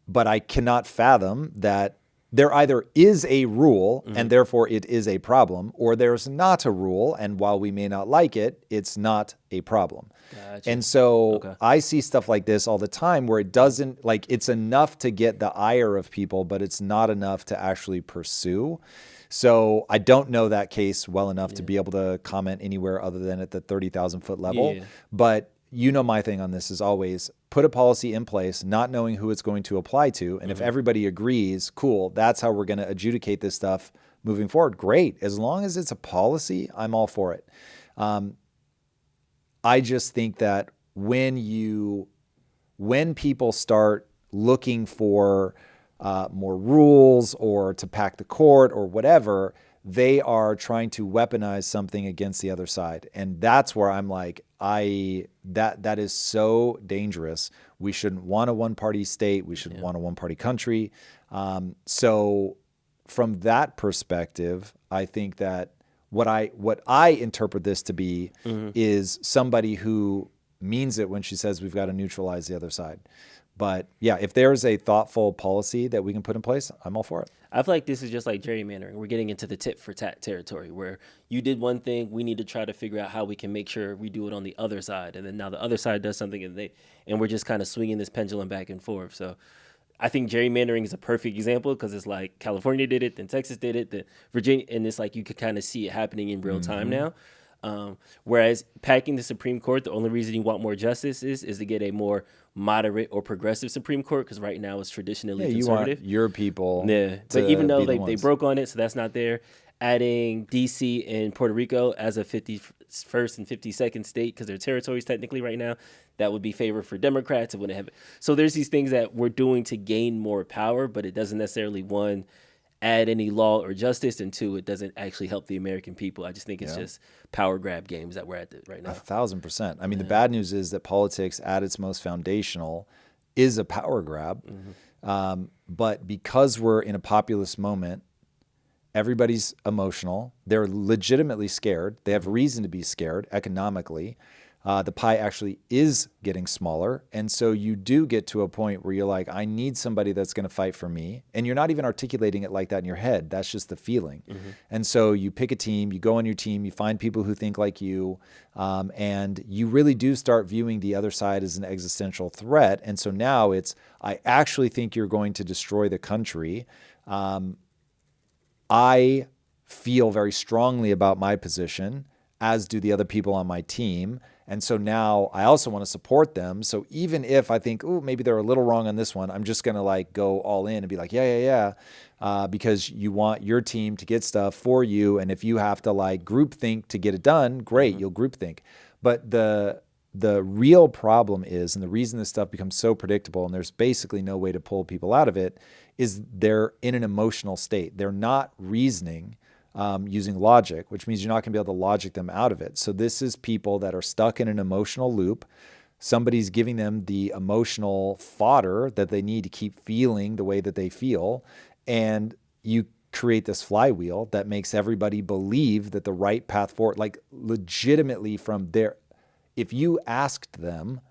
But I cannot fathom that there either is a rule and therefore it is a problem, or there's not a rule, and while we may not like it, it's not a problem. Gotcha. And so I see stuff like this all the time where it doesn't, like, it's enough to get the ire of people, but it's not enough to actually pursue. So I don't know that case well enough to be able to comment anywhere other than at the 30,000 foot level. But you know, my thing on this is always put a policy in place, not knowing who it's going to apply to. And if everybody agrees, cool, that's how we're going to adjudicate this stuff moving forward. Great. As long as it's a policy, I'm all for it. I just think that when people start looking for more rules or to pack the court or whatever, they are trying to weaponize something against the other side. And that's where I'm like, that is so dangerous. We shouldn't want a one-party state. We shouldn't want a one-party country. So from that perspective, I think that what I interpret this to be is somebody who means it when she says we've got to neutralize the other side. But yeah, if there's a thoughtful policy that we can put in place, I'm all for it. I feel like this is just like gerrymandering. We're getting into the tit for tat territory where you did one thing, we need to try to figure out how we can make sure we do it on the other side. And then now the other side does something and we're just kind of swinging this pendulum back and forth. So I think gerrymandering is a perfect example because it's like California did it, then Texas did it, then Virginia, and it's like you could kind of see it happening in real time now. Whereas packing the Supreme Court, the only reason you want more justice is to get a more moderate or progressive Supreme Court, because right now it's traditionally conservative. You want your people. Yeah, but even though they broke on it, so that's not there. Adding D.C. and Puerto Rico as a 51st and 52nd state, because they're territories technically right now, that would be favored for Democrats. It wouldn't have it. So there's these things that we're doing to gain more power, but it doesn't necessarily, one, add any law or justice, and two, it doesn't actually help the American people. I just think it's just power grab games that we're at right now. 1,000%. I mean, the bad news is that politics at its most foundational is a power grab. But because we're in a populist moment, everybody's emotional. They're legitimately scared. They have reason to be scared economically. The pie actually is getting smaller. And so you do get to a point where you're like, I need somebody that's going to fight for me. And you're not even articulating it like that in your head. That's just the feeling. And so you pick a team, you go on your team, you find people who think like you, and you really do start viewing the other side as an existential threat. And so now it's, I actually think you're going to destroy the country. I feel very strongly about my position, as do the other people on my team. And so now I also want to support them. So even if I think, oh, maybe they're a little wrong on this one, I'm just going to like go all in and be like, yeah. Because you want your team to get stuff for you. And if you have to like group think to get it done, great, you'll group think. But the real problem is, and the reason this stuff becomes so predictable and there's basically no way to pull people out of it, is they're in an emotional state. They're not reasoning using logic, which means you're not going to be able to logic them out of it. So this is people that are stuck in an emotional loop. Somebody's giving them the emotional fodder that they need to keep feeling the way that they feel. And you create this flywheel that makes everybody believe that the right path forward, like legitimately from there, if you asked them,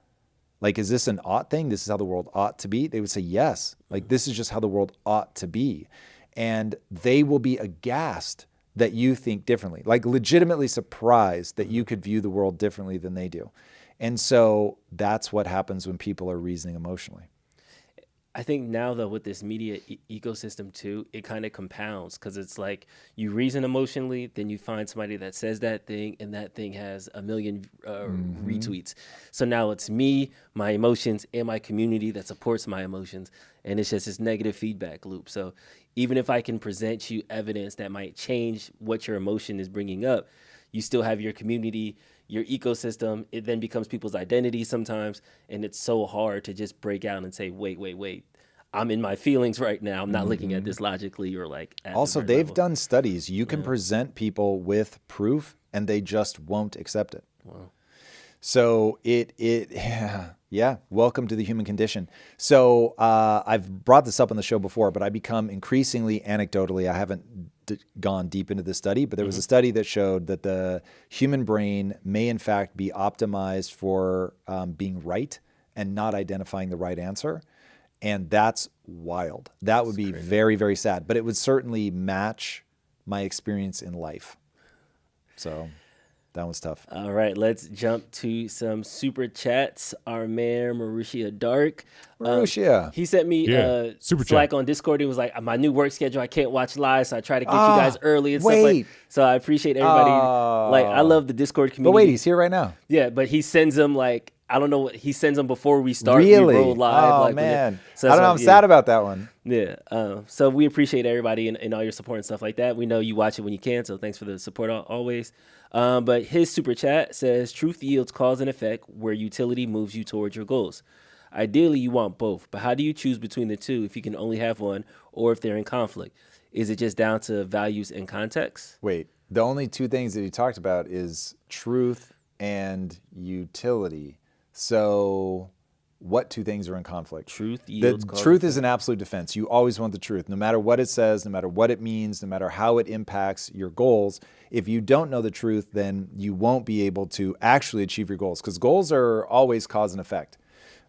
like, is this an ought thing? This is how the world ought to be? They would say, yes. Like, this is just how the world ought to be. And they will be aghast that you think differently, like legitimately surprised that you could view the world differently than they do. And so that's what happens when people are reasoning emotionally. I think now, though, with this media ecosystem, too, it kind of compounds, because it's like you reason emotionally, then you find somebody that says that thing, and that thing has a million retweets. So now it's me, my emotions, and my community that supports my emotions. And it's just this negative feedback loop. So even if I can present you evidence that might change what your emotion is bringing up, you still have your community, your ecosystem. It then becomes people's identity sometimes. And it's so hard to just break out and say, wait. I'm in my feelings right now. I'm not looking at this logically or like. Also, they've done studies. You can present people with proof and they just won't accept it. Wow. So welcome to the human condition. So I've brought this up on the show before, but I become increasingly anecdotally, I haven't gone deep into the study, but there was a study that showed that the human brain may in fact be optimized for being right and not identifying the right answer. And that's wild. That would be crazy. Very, very sad, but it would certainly match my experience in life. So that was tough. All right, let's jump to some super chats. Our man, Marussia Dark. He sent me super Slack chat on Discord. He was like, my new work schedule, I can't watch live, so I try to get you guys early and stuff like. So I appreciate everybody. Like, I love the Discord community. But wait, he's here right now. Yeah, but he sends them like, I don't know what he sends them before we start. Really? We roll live. Oh, like, man. I don't know. I'm sad about that one. Yeah. So we appreciate everybody and all your support and stuff like that. We know you watch it when you can, so thanks for the support always. But his super chat says, truth yields cause and effect where utility moves you towards your goals. Ideally, you want both, but how do you choose between the two if you can only have one or if they're in conflict? Is it just down to values and context? Wait, the only two things that he talked about is truth and utility. So what two things are in conflict? Truth yields the truth is an absolute defense. You always want the truth, no matter what it says, no matter what it means, no matter how it impacts your goals. If you don't know the truth, then you won't be able to actually achieve your goals, because goals are always cause and effect.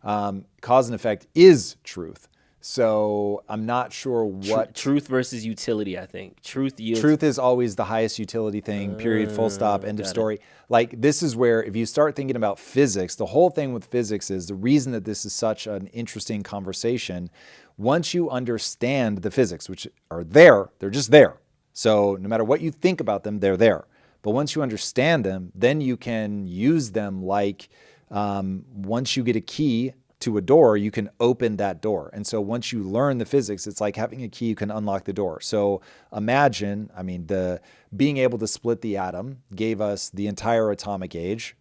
Cause and effect is truth. So I'm not sure what... Truth versus utility, I think. Truth is always the highest utility thing, period, full stop, end of story. Like, this is where, if you start thinking about physics, the whole thing with physics is the reason that this is such an interesting conversation. Once you understand the physics, which are there, they're just there. So no matter what you think about them, they're there. But once you understand them, then you can use them like once you get a key to a door, you can open that door. And so once you learn the physics, it's like having a key, you can unlock the door. So imagine, the being able to split the atom gave us the entire atomic age.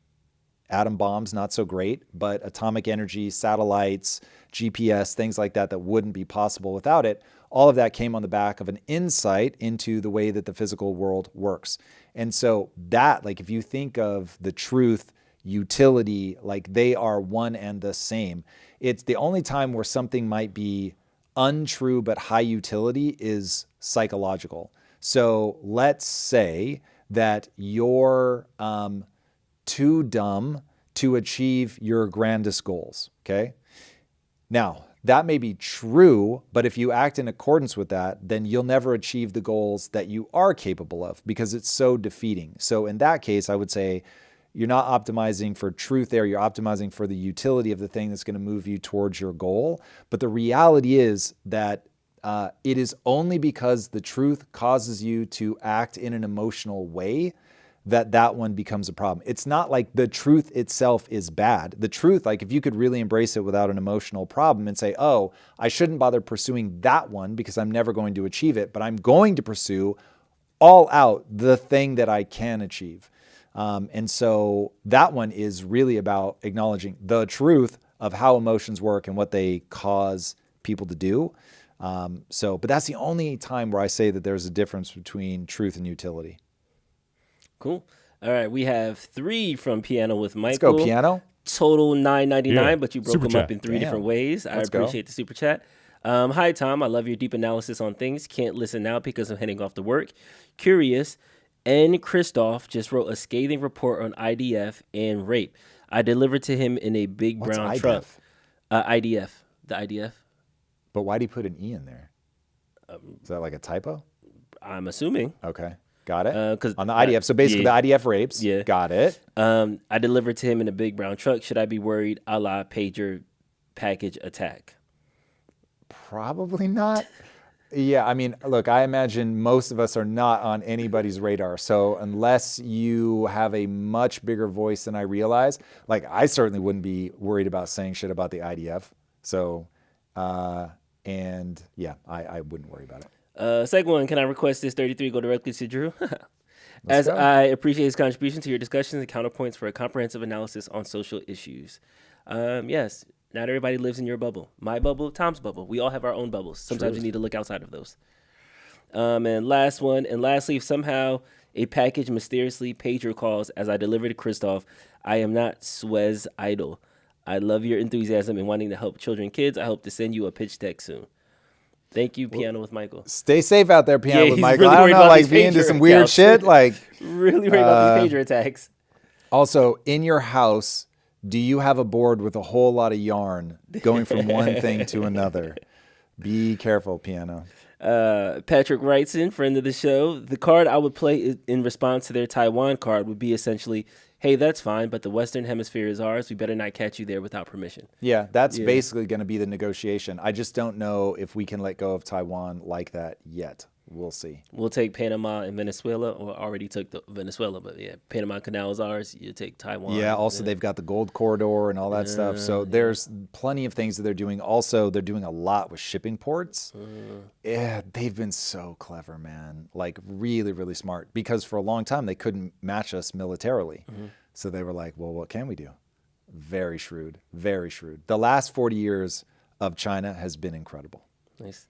Atom bombs, not so great, but atomic energy, satellites, GPS, things like that wouldn't be possible without it. All of that came on the back of an insight into the way that the physical world works. And so that, like, if you think of the truth, utility, like they are one and the same. It's the only time where something might be untrue but high utility is psychological. So let's say that you're too dumb to achieve your grandest goals, okay? Now, that may be true, but if you act in accordance with that, then you'll never achieve the goals that you are capable of because it's so defeating. So in that case, I would say, you're not optimizing for truth there. You're optimizing for the utility of the thing that's going to move you towards your goal. But the reality is that it is only because the truth causes you to act in an emotional way that one becomes a problem. It's not like the truth itself is bad. The truth, like if you could really embrace it without an emotional problem and say, oh, I shouldn't bother pursuing that one because I'm never going to achieve it, but I'm going to pursue all out the thing that I can achieve. And so that one is really about acknowledging the truth of how emotions work and what they cause people to do. But that's the only time where I say that there's a difference between truth and utility. Cool. All right. We have 3 from Piano with Michael. Let's go, Piano. Total $9.99, but you broke Super them chat. up in 3 different ways. I Let's appreciate the super chat. Hi, Tom. I love your deep analysis on things. Can't listen now because I'm heading off to work. Curious. N. Christoph just wrote a scathing report on IDF and rape. I delivered to him in a big brown truck. IDF. The IDF. But why do you put an E in there? Is that like a typo? I'm assuming. Okay. Got it. On the IDF. Yeah, so basically the IDF rapes. Yeah. Got it. I delivered to him in a big brown truck. Should I be worried a la pager package attack? Probably not. Yeah, look, I imagine most of us are not on anybody's radar. So unless you have a much bigger voice than I realize, like I certainly wouldn't be worried about saying shit about the IDF. So, I wouldn't worry about it. Second one, can I request this 33 go directly to Drew? As I appreciate his contribution to your discussions and counterpoints for a comprehensive analysis on social issues. Yes, not everybody lives in your bubble. My bubble, Tom's bubble. We all have our own bubbles. Sometimes you need to look outside of those. And last one, and lastly, if somehow a package mysteriously pager calls as I deliver to Christoph, I am not Suez idol. I love your enthusiasm in wanting to help children and kids. I hope to send you a pitch deck soon. Thank you, Piano with Michael. Stay safe out there, Piano with Michael. Really I don't know, like being into some weird shit. Like really worried about these pager attacks. Also, in your house, do you have a board with a whole lot of yarn going from one thing to another? Be careful, Piano. Patrick writes in, friend of the show, the card I would play in response to their Taiwan card would be essentially, hey, that's fine, but the Western Hemisphere is ours. We better not catch you there without permission. Yeah, that's basically going to be the negotiation. I just don't know if we can let go of Taiwan like that yet. We'll see. We'll take Panama and Venezuela, or already took the Venezuela, but yeah, Panama Canal is ours. You take Taiwan. Yeah, also they've got the gold corridor and all that stuff. So there's plenty of things that they're doing. Also, they're doing a lot with shipping ports. Yeah, they've been so clever, man. Like really, really smart. Because for a long time, they couldn't match us militarily. So they were like, well, what can we do? Very shrewd, very shrewd. The last 40 years of China has been incredible. Nice.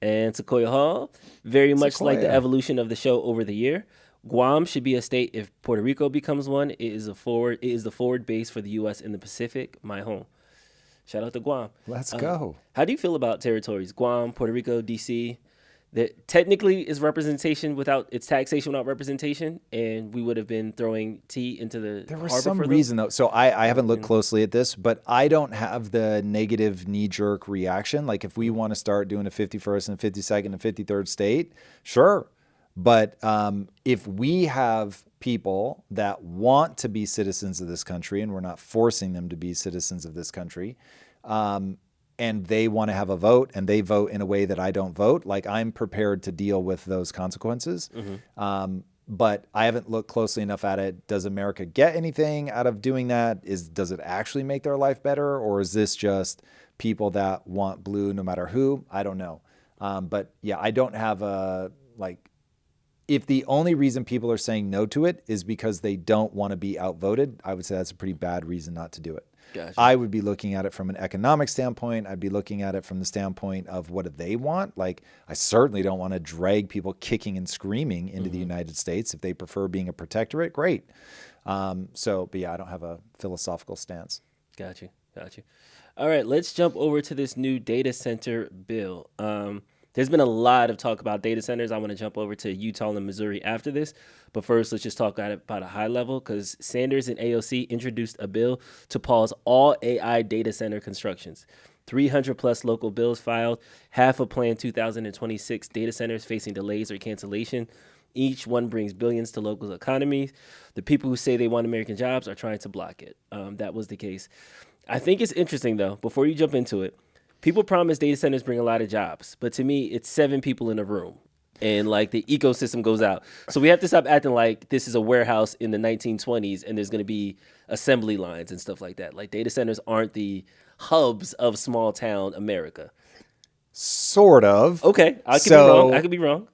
And Sequoia Hall, very much like the evolution of the show over the year. Guam should be a state if Puerto Rico becomes one. It is the forward base for the U.S. in the Pacific, my home. Shout out to Guam. Let's go. How do you feel about territories? Guam, Puerto Rico, D.C., that technically is representation without, it's taxation without representation, and we would have been throwing tea into the There was harbor some for reason, though. So I haven't looked closely at this, but I don't have the negative knee-jerk reaction. Like if we want to start doing a 51st and 52nd and 53rd state, sure. But if we have people that want to be citizens of this country and we're not forcing them to be citizens of this country, and they want to have a vote and they vote in a way that I don't vote, like I'm prepared to deal with those consequences. But I haven't looked closely enough at it. Does America get anything out of doing that? Does it actually make their life better? Or is this just people that want blue no matter who? I don't know. But yeah, I don't have if the only reason people are saying no to it is because they don't want to be outvoted, I would say that's a pretty bad reason not to do it. Gotcha. I would be looking at it from an economic standpoint. I'd be looking at it from the standpoint of what do they want? Like, I certainly don't want to drag people kicking and screaming into the United States. If they prefer being a protectorate, great. But yeah, I don't have a philosophical stance. Got you. All right, let's jump over to this new data center bill. There's been a lot of talk about data centers. I want to jump over to Utah and Missouri after this. But first, let's just talk about a high level because Sanders and AOC introduced a bill to pause all AI data center constructions. 300 plus local bills filed, half of planned 2026 data centers facing delays or cancellation. Each one brings billions to local economies. The people who say they want American jobs are trying to block it. That was the case. I think it's interesting, though, before you jump into it, people promise data centers bring a lot of jobs, but to me, it's 7 people in a room, and like the ecosystem goes out. So we have to stop acting like this is a warehouse in the 1920s and there's going to be assembly lines and stuff like that. Like data centers aren't the hubs of small town America. Sort of. Okay, I could be wrong.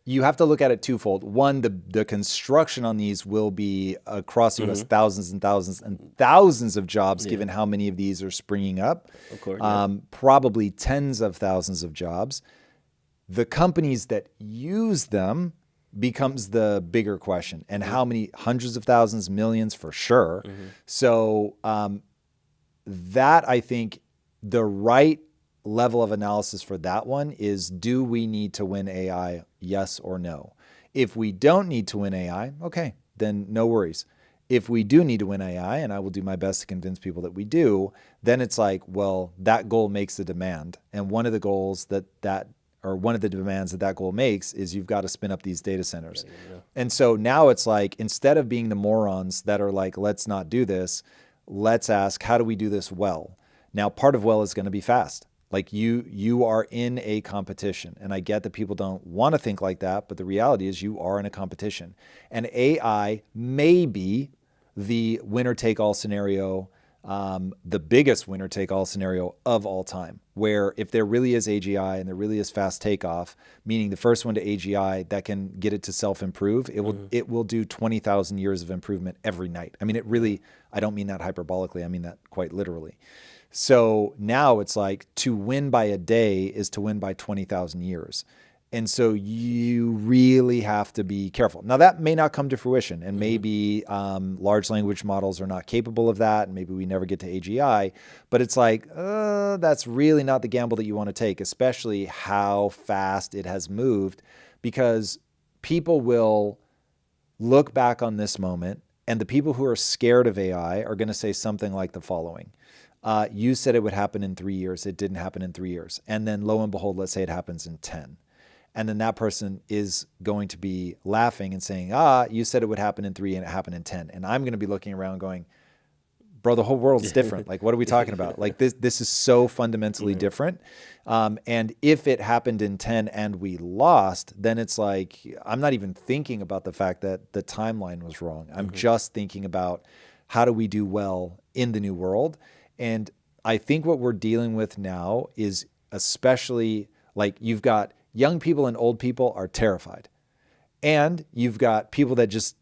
You have to look at it twofold. One, the construction on these will be across the U.S. thousands and thousands and thousands of jobs, given how many of these are springing up. Of course, probably tens of thousands of jobs. The companies that use them becomes the bigger question, and how many hundreds of thousands, millions for sure. So that I think the right level of analysis for that one is, do we need to win AI? Yes or no? If we don't need to win AI, okay, then no worries. If we do need to win AI, and I will do my best to convince people that we do, then it's like, well, that goal makes the demand. And one of the goals one of the demands that goal makes is you've got to spin up these data centers. And so now it's like, instead of being the morons that are like, let's not do this, let's ask, how do we do this well? Now, part of well is going to be fast. Like you are in a competition, and I get that people don't want to think like that, but the reality is you are in a competition, and AI may be the winner take all scenario the biggest winner-take-all scenario of all time, where if there really is AGI and there really is fast takeoff, meaning the first one to AGI that can get it to self-improve, it will do 20,000 years of improvement every night. I mean, it really, I don't mean that hyperbolically, I mean that quite literally. So now it's like to win by a day is to win by 20,000 years. And so you really have to be careful. Now, that may not come to fruition, and maybe large language models are not capable of that, and maybe we never get to AGI. But it's like, that's really not the gamble that you want to take, especially how fast it has moved, because people will look back on this moment, and the people who are scared of AI are going to say something like the following. You said it would happen in 3 years. It didn't happen in 3 years. And then lo and behold, let's say it happens in 10. And then that person is going to be laughing and saying, you said it would happen in 3 and it happened in 10. And I'm going to be looking around going, bro, the whole world's different. Like, what are we talking about? Like, this is so fundamentally different. And if it happened in 10 and we lost, then it's like, I'm not even thinking about the fact that the timeline was wrong. I'm just thinking about how do we do well in the new world. And I think what we're dealing with now is especially like you've got young people and old people are terrified. And you've got people that just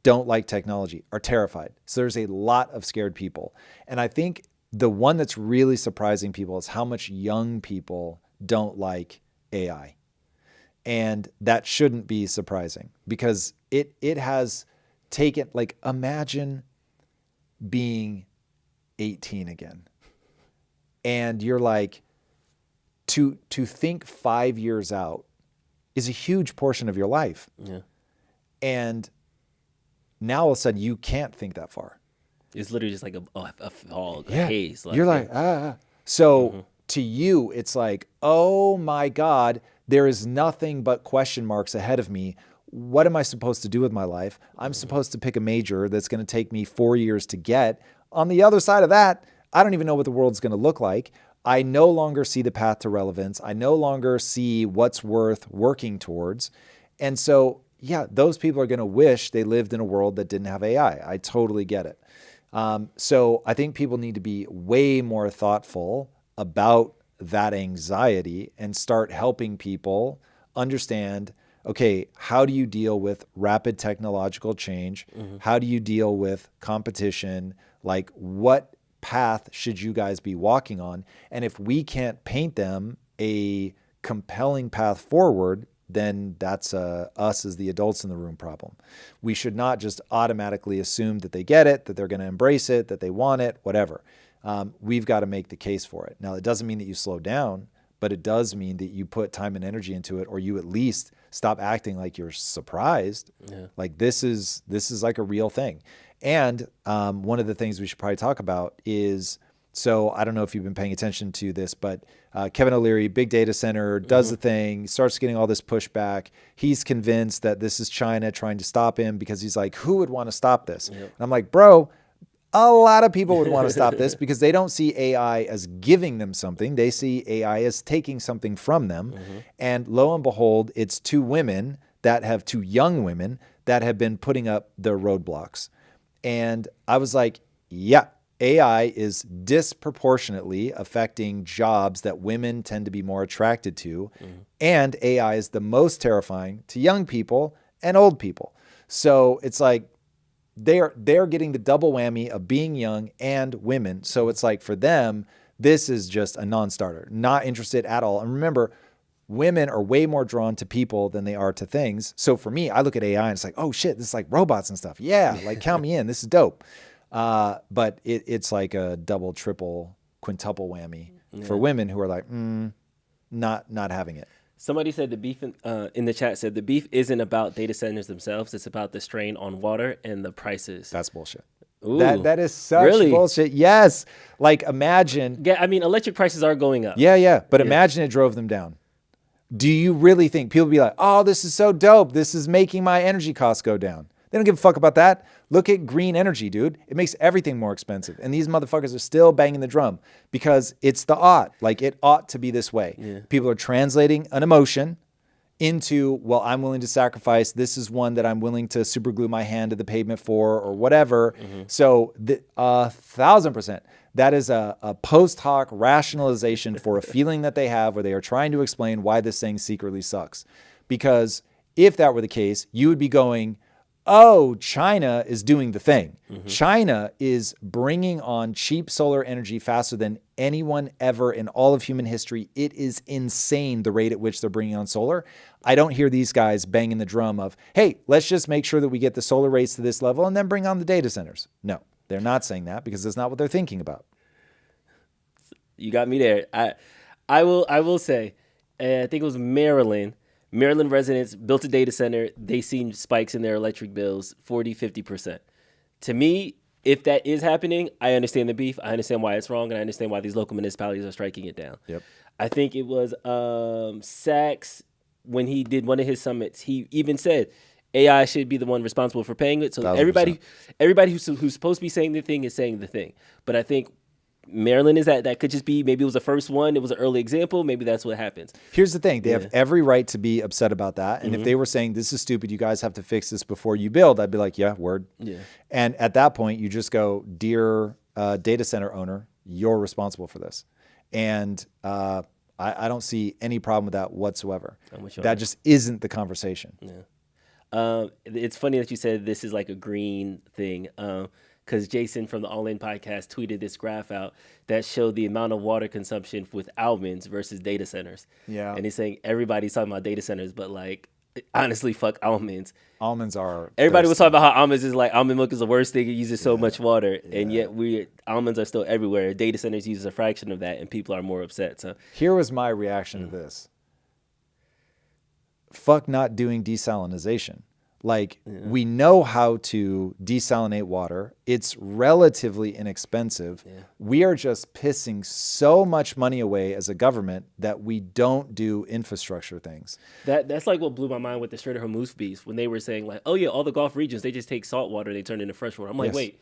don't like technology, are terrified. So there's a lot of scared people. And I think the one that's really surprising people is how much young people don't like AI. And that shouldn't be surprising because it has taken, like, imagine being 18 again. And you're like, to think 5 years out is a huge portion of your life. Yeah. And now all of a sudden you can't think that far. It's literally just like a fog, a haze. Like, you're like, So to you, it's like, oh my God, there is nothing but question marks ahead of me. What am I supposed to do with my life? I'm supposed to pick a major that's going to take me 4 years to get. On the other side of that, I don't even know what the world's going to look like. I no longer see the path to relevance. I no longer see what's worth working towards. And so, yeah, those people are going to wish they lived in a world that didn't have AI. I totally get it. So I think people need to be way more thoughtful about that anxiety and start helping people understand, okay, how do you deal with rapid technological change? How do you deal with competition? Like, what path should you guys be walking on? And if we can't paint them a compelling path forward, then that's us as the adults in the room problem. We should not just automatically assume that they get it, that they're going to embrace it, that they want it, whatever. We've got to make the case for it. Now, it doesn't mean that you slow down, but it does mean that you put time and energy into it, or you at least stop acting like you're surprised. Yeah. Like this is like a real thing. And one of the things we should probably talk about is, so I don't know if you've been paying attention to this, but Kevin O'Leary, big data center, does the thing, starts getting all this pushback. He's convinced that this is China trying to stop him because he's like, who would want to stop this? Yep. And I'm like, bro, a lot of people would want to stop this because they don't see AI as giving them something. They see AI as taking something from them. And lo and behold, it's two young women that have been putting up the roadblocks. And I was like, yeah, AI is disproportionately affecting jobs that women tend to be more attracted to. And AI is the most terrifying to young people and old people. So it's like they're getting the double whammy of being young and women. So it's like for them, this is just a non-starter, not interested at all. And remember, women are way more drawn to people than they are to things. So for me, I look at AI and it's like, oh shit, this is like robots and stuff. Yeah, like count me in. This is dope. But it's like a double, triple, quintuple whammy for women who are like, not having it. Somebody said the beef in the chat said the beef isn't about data centers themselves. It's about the strain on water and the prices. That's bullshit. Ooh, that is such bullshit. Yes. Like imagine. Yeah, I mean, electric prices are going up. Yeah. But imagine it drove them down. Do you really think people be like, oh, this is so dope. This is making my energy costs go down. They don't give a fuck about that. Look at green energy, dude. It makes everything more expensive. And these motherfuckers are still banging the drum because it's the ought. Like it ought to be this way. Yeah. People are translating an emotion into, well, I'm willing to sacrifice. This is one that I'm willing to super glue my hand to the pavement for or whatever. So 1,000%, that is a post hoc rationalization for a feeling that they have where they are trying to explain why this thing secretly sucks. Because if that were the case, you would be going, oh, China is doing the thing. China is bringing on cheap solar energy faster than anyone ever in all of human history. It is insane the rate at which they're bringing on solar. I don't hear these guys banging the drum of, hey, let's just make sure that we get the solar rates to this level and then bring on the data centers. No, they're not saying that because that's not what they're thinking about. You got me there. I will say, I think it was Maryland residents built a data center. They seen spikes in their electric bills, 40, 50%. To me, if that is happening, I understand the beef. I understand why it's wrong, and I understand why these local municipalities are striking it down. Yep. I think it was Sachs, when he did one of his summits, he even said AI should be the one responsible for paying it. So 1,000%. everybody who's supposed to be saying the thing is saying the thing. But I think Maryland is that could just be, maybe it was the first one. It was an early example. Maybe that's what happens. Here's the thing. They have every right to be upset about that. And if they were saying, this is stupid, you guys have to fix this before you build, I'd be like, yeah, word. Yeah. And at that point, you just go, dear data center owner, you're responsible for this. And I don't see any problem with that whatsoever. That just isn't the conversation. Yeah. It's funny that you said this is like a green thing. Because Jason from the All In podcast tweeted this graph out that showed the amount of water consumption with almonds versus data centers. Yeah. And he's saying everybody's talking about data centers, but like, honestly, fuck almonds. Almonds are... Everybody was talking about how almonds is like, almond milk is the worst thing. It uses so much water. Yeah. And yet almonds are still everywhere. Data centers use a fraction of that and people are more upset. So here was my reaction to this. Fuck not doing desalination. Like, we know how to desalinate water. It's relatively inexpensive. Yeah. We are just pissing so much money away as a government that we don't do infrastructure things. That's like what blew my mind with the Strait of Hormuz beef, when they were saying like, oh yeah, all the Gulf regions, they just take salt water, they turn it into fresh water. I'm like, wait,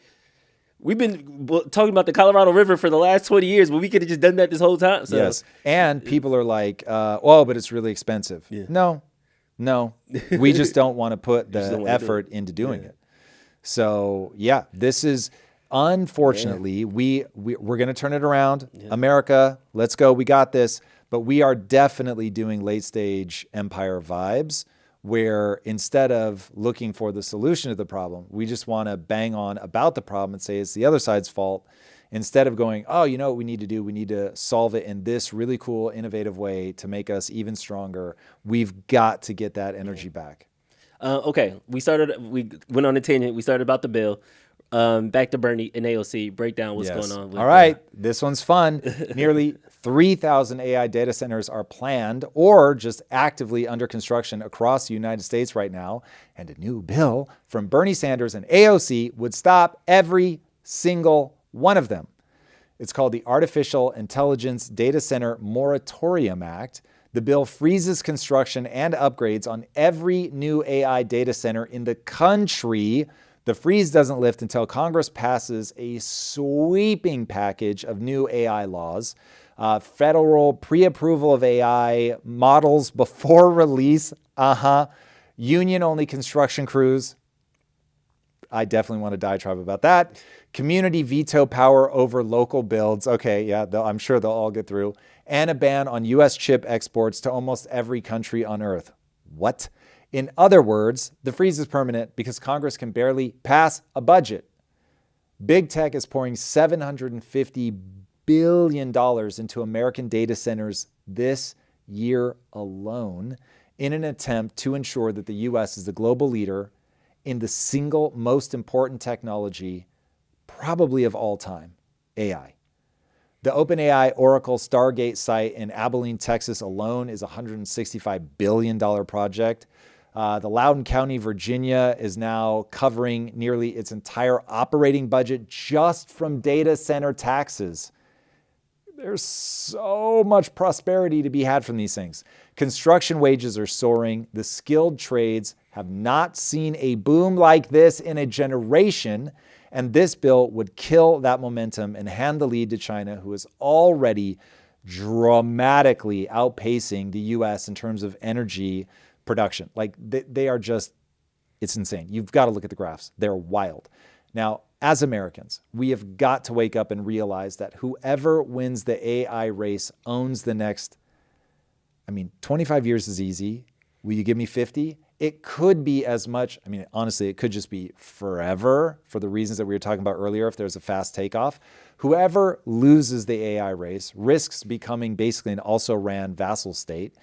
we've been talking about the Colorado River for the last 20 years, but we could have just done that this whole time. So. Yes, and people are like, oh, but it's really expensive. Yeah. No, we just don't want to put the effort into doing it. So yeah, this is, unfortunately, we're going to turn it around. Yeah. America, let's go. We got this. But we are definitely doing late stage empire vibes, where instead of looking for the solution to the problem, we just want to bang on about the problem and say it's the other side's fault. Instead of going, oh, you know what we need to do? We need to solve it in this really cool, innovative way to make us even stronger. We've got to get that energy back. Okay, we went on a tangent. We started about the bill. Back to Bernie and AOC. Break down what's going on. All right, this one's fun. Nearly 3,000 AI data centers are planned or just actively under construction across the United States right now. And a new bill from Bernie Sanders and AOC would stop every single one of them. It's called the Artificial Intelligence Data Center Moratorium Act. The bill freezes construction and upgrades on every new AI data center in the country. The freeze doesn't lift until Congress passes a sweeping package of new AI laws. Federal pre-approval of AI models before release. Union-only construction crews. I definitely want a diatribe about that. Community veto power over local builds. Okay, yeah, I'm sure they'll all get through. And a ban on U.S. chip exports to almost every country on Earth. What? In other words, the freeze is permanent because Congress can barely pass a budget. Big tech is pouring $750 billion into American data centers this year alone in an attempt to ensure that the U.S. is the global leader in the single most important technology probably of all time, AI. The OpenAI Oracle Stargate site in Abilene, Texas alone is a $165 billion project. The Loudoun County, Virginia is now covering nearly its entire operating budget just from data center taxes. There's so much prosperity to be had from these things. Construction wages are soaring. The skilled trades have not seen a boom like this in a generation. And this bill would kill that momentum and hand the lead to China, who is already dramatically outpacing the US in terms of energy production. Like they are just, it's insane. You've got to look at the graphs. They're wild. Now, as Americans, we have got to wake up and realize that whoever wins the AI race owns the next, 25 years is easy. Will you give me 50? It could be as much, honestly, it could just be forever for the reasons that we were talking about earlier if there's a fast takeoff. Whoever loses the AI race risks becoming basically an also-ran vassal state.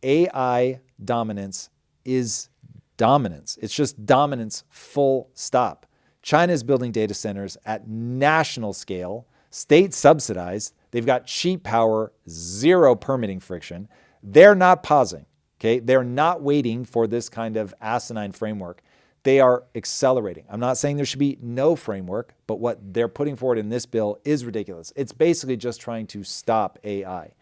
AI dominance is dominance. It's just dominance, full stop. China is building data centers at national scale, state subsidized. They've got cheap power, zero permitting friction. They're not pausing. Okay, they're not waiting for this kind of asinine framework. They are accelerating. I'm not saying there should be no framework, but what they're putting forward in this bill is ridiculous. It's basically just trying to stop AI.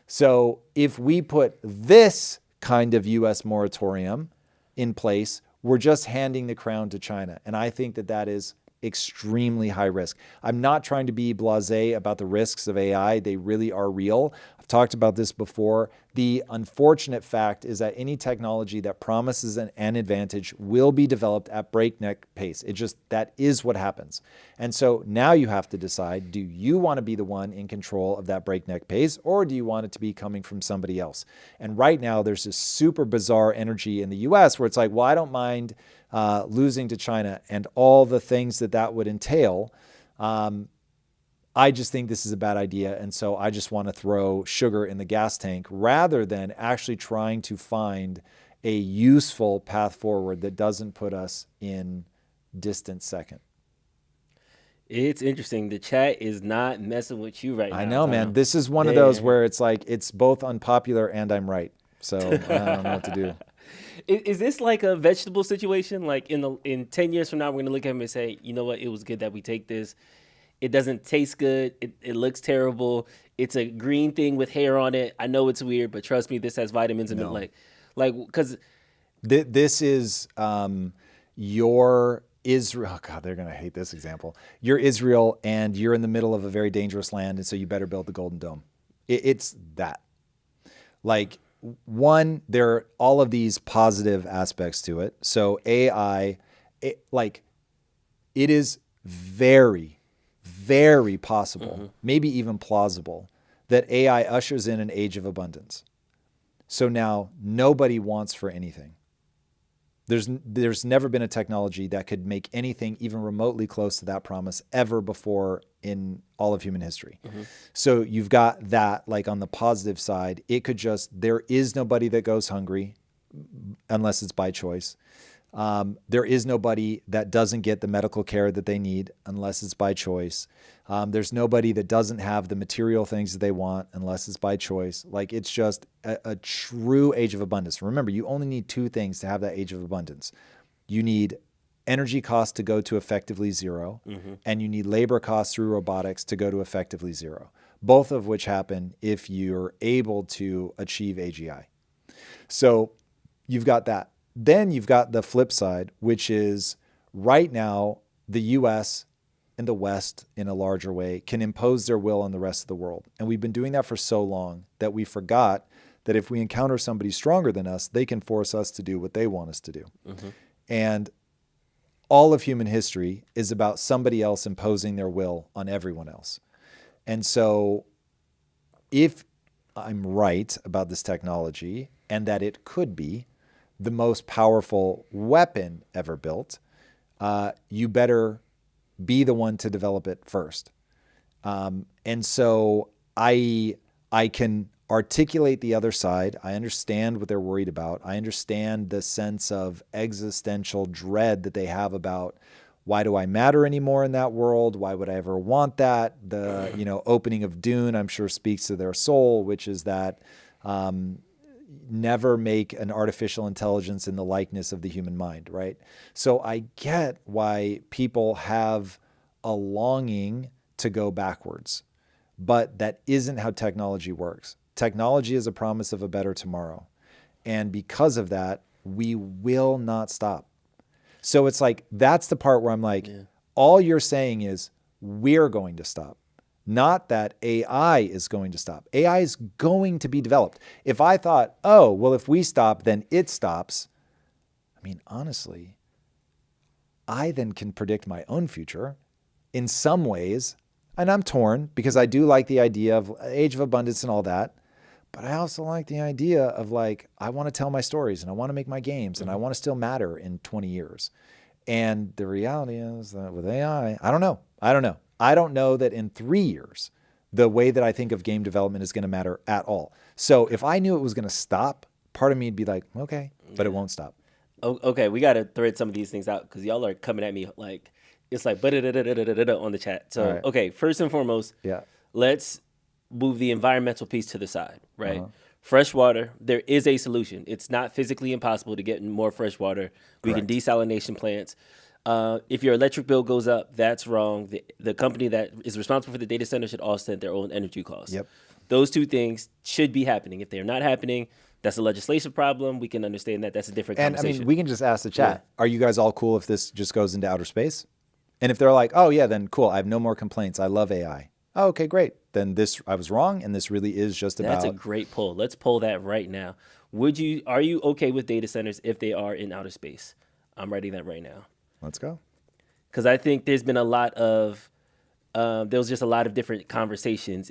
So if we put this kind of U.S. moratorium in place, we're just handing the crown to China. And I think that that is extremely high risk. I'm not trying to be blasé about the risks of AI. They really are real. I've talked about this before. The unfortunate fact is that any technology that promises an advantage will be developed at breakneck pace. That is what happens. And so now you have to decide, do you want to be the one in control of that breakneck pace, or do you want it to be coming from somebody else? And right now there's this super bizarre energy in the US where it's like, well, I don't mind losing to China and all the things that would entail. I just think this is a bad idea. And so I just want to throw sugar in the gas tank rather than actually trying to find a useful path forward that doesn't put us in distant second. It's interesting. The chat is not messing with you right now. I know, man. This is one of those where it's like, it's both unpopular and I'm right. So I don't know what to do. Is this like a vegetable situation? Like in 10 years from now, we're going to look at him and say, you know what? It was good that we take this. It doesn't taste good. It looks terrible. It's a green thing with hair on it. I know it's weird, but trust me, this has vitamins in it. Because this is your Israel. Oh God, they're going to hate this example. You're Israel and you're in the middle of a very dangerous land. And so you better build the Golden Dome. It's that. Like, one, there are all of these positive aspects to it. So AI, it is very, very possible, maybe even plausible, that AI ushers in an age of abundance. So now nobody wants for anything. There's never been a technology that could make anything even remotely close to that promise ever before in all of human history. So you've got that, like on the positive side, there is nobody that goes hungry unless it's by choice. There is nobody that doesn't get the medical care that they need unless it's by choice. There's nobody that doesn't have the material things that they want unless it's by choice. Like, it's just a true age of abundance. Remember, you only need two things to have that age of abundance. You need energy costs to go to effectively zero, and you need labor costs through robotics to go to effectively zero, both of which happen if you're able to achieve AGI. So you've got that. Then you've got the flip side, which is right now, the US and the West in a larger way can impose their will on the rest of the world. And we've been doing that for so long that we forgot that if we encounter somebody stronger than us, they can force us to do what they want us to do. And all of human history is about somebody else imposing their will on everyone else. And so if I'm right about this technology and that it could be the most powerful weapon ever built, you better be the one to develop it first. And so I can articulate the other side. I understand what they're worried about. I understand the sense of existential dread that they have about, why do I matter anymore in that world? Why would I ever want that? The opening of Dune, I'm sure, speaks to their soul, which is that never make an artificial intelligence in the likeness of the human mind, right? So I get why people have a longing to go backwards, but that isn't how technology works. Technology is a promise of a better tomorrow. And because of that, we will not stop. So it's like, that's the part where I'm like, all you're saying is we're going to stop. not that AI is going to stop. AI is going to be developed. If I thought, oh, well, if we stop, then it stops. I mean, honestly, I then can predict my own future in some ways. And I'm torn because I do like the idea of age of abundance and all that. But I also like the idea of like, I want to tell my stories and I want to make my games and I want to still matter in 20 years. And the reality is that with AI, I don't know. I don't know that in 3 years, the way that I think of game development is going to matter at all. So if I knew it was going to stop, part of me would be like, okay, but it won't stop. Okay, we got to thread some of these things out because y'all are coming at me like, it's like on the chat. So, right. Okay, first and foremost, let's move the environmental piece to the side, right? Fresh water, there is a solution. It's not physically impossible to get more fresh water. We can desalination plants. If your electric bill goes up, that's wrong. The company that is responsible for the data center should offset their own energy costs. Yep. Those two things should be happening. If they're not happening, that's a legislation problem. We can understand that. That's a different conversation. And I mean, we can just ask the chat, are you guys all cool if this just goes into outer space? And if they're like, oh yeah, then cool. I have no more complaints. I love AI. Oh, okay, great. Then I was wrong. And this really is just about. That's a great poll. Let's poll that right now. Are you okay with data centers if they are in outer space? I'm writing that right now. Let's go. Because I think there's been there was just a lot of different conversations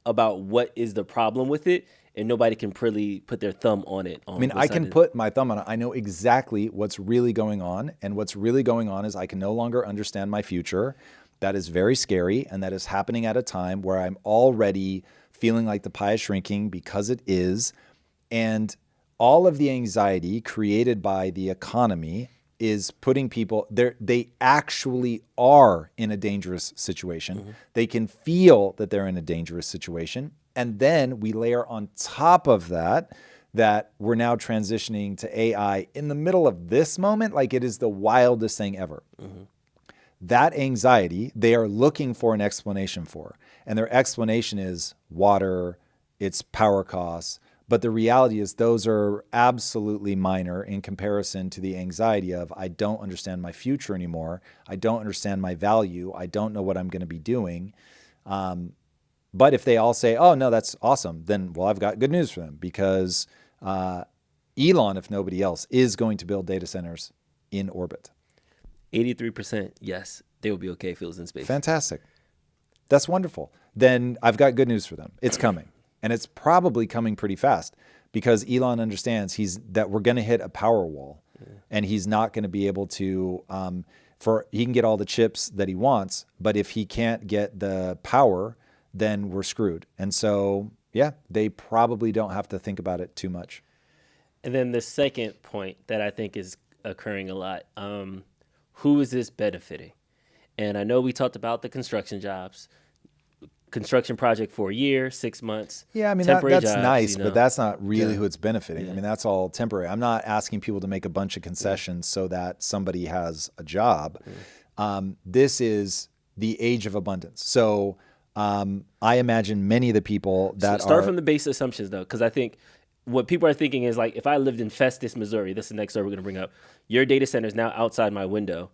about what is the problem with it, and nobody can really put their thumb on it. I mean, I can put my thumb on it. I know exactly what's really going on, and what's really going on is I can no longer understand my future. That is very scary, and that is happening at a time where I'm already feeling like the pie is shrinking because it is, and all of the anxiety created by the economy is putting people there. They actually are in a dangerous situation. They can feel that they're in a dangerous situation. And then we layer on top of that we're now transitioning to AI in the middle of this moment, like it is the wildest thing ever. That anxiety, they are looking for an explanation for. And their explanation is water, it's power costs. But the reality is those are absolutely minor in comparison to the anxiety of, I don't understand my future anymore. I don't understand my value. I don't know what I'm going to be doing. But if they all say, oh, no, that's awesome, then, well, I've got good news for them because Elon, if nobody else, is going to build data centers in orbit. 83%, yes, they will be okay if it was in space. Fantastic. That's wonderful. Then I've got good news for them. It's coming. And it's probably coming pretty fast because Elon understands that we're going to hit a power wall and he's not going to be able to, he can get all the chips that he wants, but if he can't get the power, then we're screwed. And so, yeah, they probably don't have to think about it too much. And then the second point that I think is occurring a lot, who is this benefiting? And I know we talked about the construction jobs. Construction project for a year, 6 months. Yeah, I mean, that's jobs, nice, but that's not really who it's benefiting. Yeah. I mean, that's all temporary. I'm not asking people to make a bunch of concessions so that somebody has a job. This is the age of abundance. So I imagine many of the people that Start from the base assumptions, though, because I think what people are thinking is like, if I lived in Festus, Missouri, this is the next story we're going to bring up, your data center is now outside my window.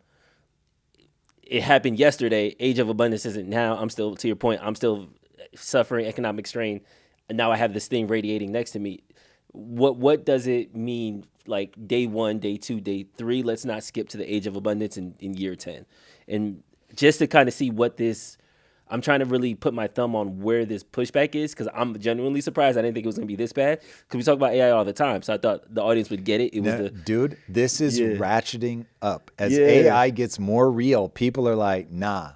It happened yesterday. Age of abundance isn't now. I'm still, to your point, I'm still suffering economic strain. And now I have this thing radiating next to me. What does it mean, like day 1, day 2, day 3? Let's not skip to the age of abundance in year 10. And just to kind of see what this, I'm trying to really put my thumb on where this pushback is because I'm genuinely surprised. I didn't think it was going to be this bad because we talk about AI all the time. So I thought the audience would get it. Dude, this is ratcheting up. As AI gets more real, people are like, nah,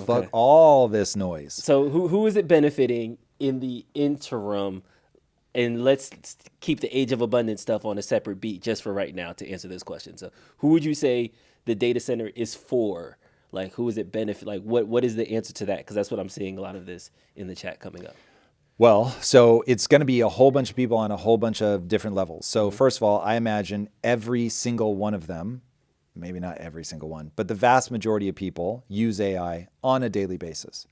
fuck all this noise. So who is it benefiting in the interim? And let's keep the age of abundance stuff on a separate beat just for right now to answer this question. So who would you say the data center is for? Like, who is it benefit? Like, what is the answer to that? Because that's what I'm seeing a lot of this in the chat coming up. Well, so it's going to be a whole bunch of people on a whole bunch of different levels. So first of all, I imagine every single one of them, maybe not every single one, but the vast majority of people use AI on a daily basis.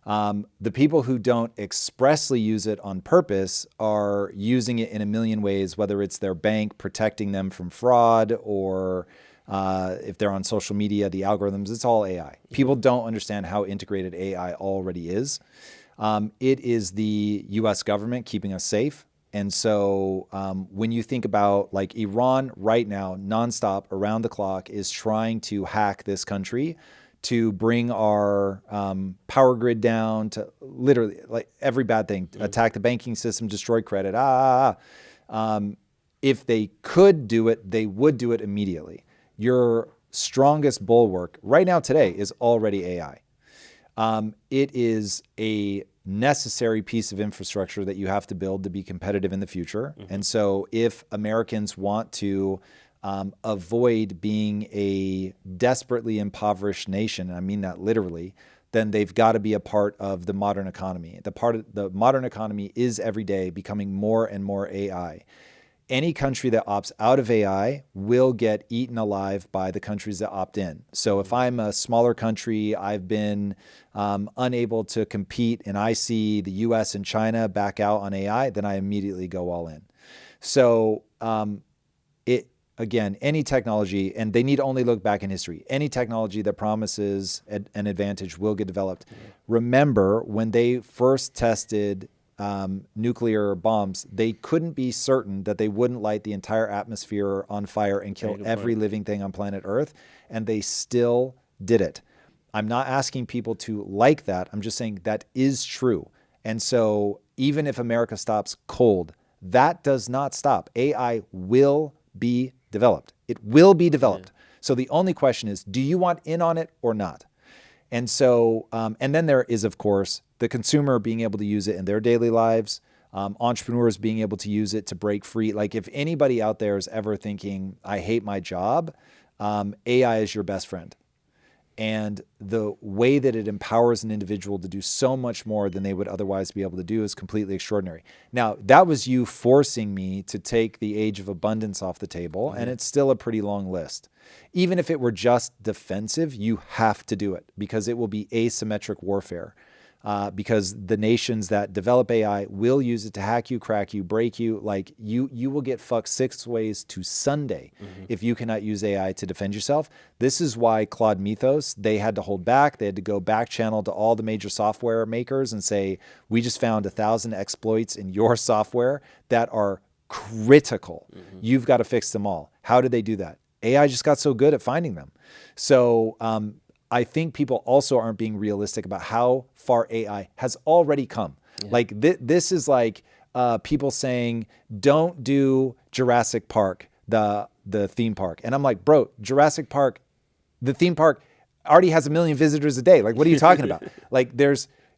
The people who don't expressly use it on purpose are using it in a million ways, whether it's their bank protecting them from fraud or if they're on social media, the algorithms, it's all AI. People don't understand how integrated AI already is. It is the U.S. government keeping us safe. And so when you think about like Iran right now, nonstop around the clock is trying to hack this country to bring our power grid down, to literally like every bad thing, attack the banking system, destroy credit. If they could do it, they would do it immediately. Your strongest bulwark right now today is already AI. It is a necessary piece of infrastructure that you have to build to be competitive in the future. And so if Americans want to avoid being a desperately impoverished nation, and I mean that literally, then they've got to be a part of the modern economy. The modern economy is every day becoming more and more AI. Any country that opts out of AI will get eaten alive by the countries that opt in. So if I'm a smaller country, I've been unable to compete, and I see the US and China back out on AI, then I immediately go all in. So again, any technology, and they need to only look back in history, any technology that promises an advantage will get developed. Remember, when they first tested nuclear bombs, they couldn't be certain that they wouldn't light the entire atmosphere on fire and kill every living thing on planet Earth, and they still did it. I'm not asking people to like that. I'm just saying that is true. And so even if America stops cold, that does not stop. AI will be developed. It will be developed. So the only question is, do you want in on it or not? And so, and then there is, of course, the consumer being able to use it in their daily lives, entrepreneurs being able to use it to break free. Like if anybody out there is ever thinking, I hate my job, AI is your best friend. And the way that it empowers an individual to do so much more than they would otherwise be able to do is completely extraordinary. Now, that was you forcing me to take the age of abundance off the table, and it's still a pretty long list. Even if it were just defensive, you have to do it because it will be asymmetric warfare. Because the nations that develop AI will use it to hack you, crack you, break you. Like you will get fucked 6 ways to Sunday if you cannot use AI to defend yourself. This is why Claude Mythos, they had to hold back. They had to go back channel to all the major software makers and say, we just found 1,000 exploits in your software that are critical. You've got to fix them all. How did they do that? AI just got so good at finding them. So, I think people also aren't being realistic about how far AI has already come. Like this is like people saying, don't do Jurassic Park, the theme park. And I'm like, bro, Jurassic Park, the theme park already has 1 million visitors a day. Like, what are you talking about? Like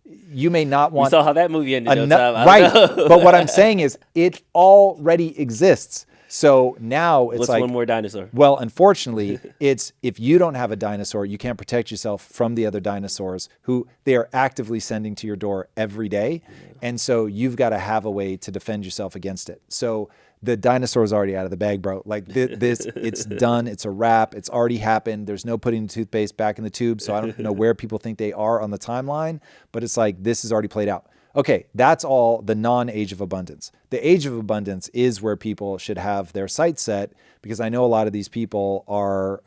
you may not want. We saw how that movie ended. Right. But what I'm saying is it already exists. So now it's what's like one more dinosaur? Well, unfortunately, it's if you don't have a dinosaur, you can't protect yourself from the other dinosaurs who they are actively sending to your door every day. And so you've got to have a way to defend yourself against it. So the dinosaur's already out of the bag, bro. Like this, it's done. It's a wrap. It's already happened. There's no putting the toothpaste back in the tube. So I don't know where people think they are on the timeline, but it's like this is already played out. Okay, that's all the non-age of abundance. The age of abundance is where people should have their sights set, because I know a lot of these people are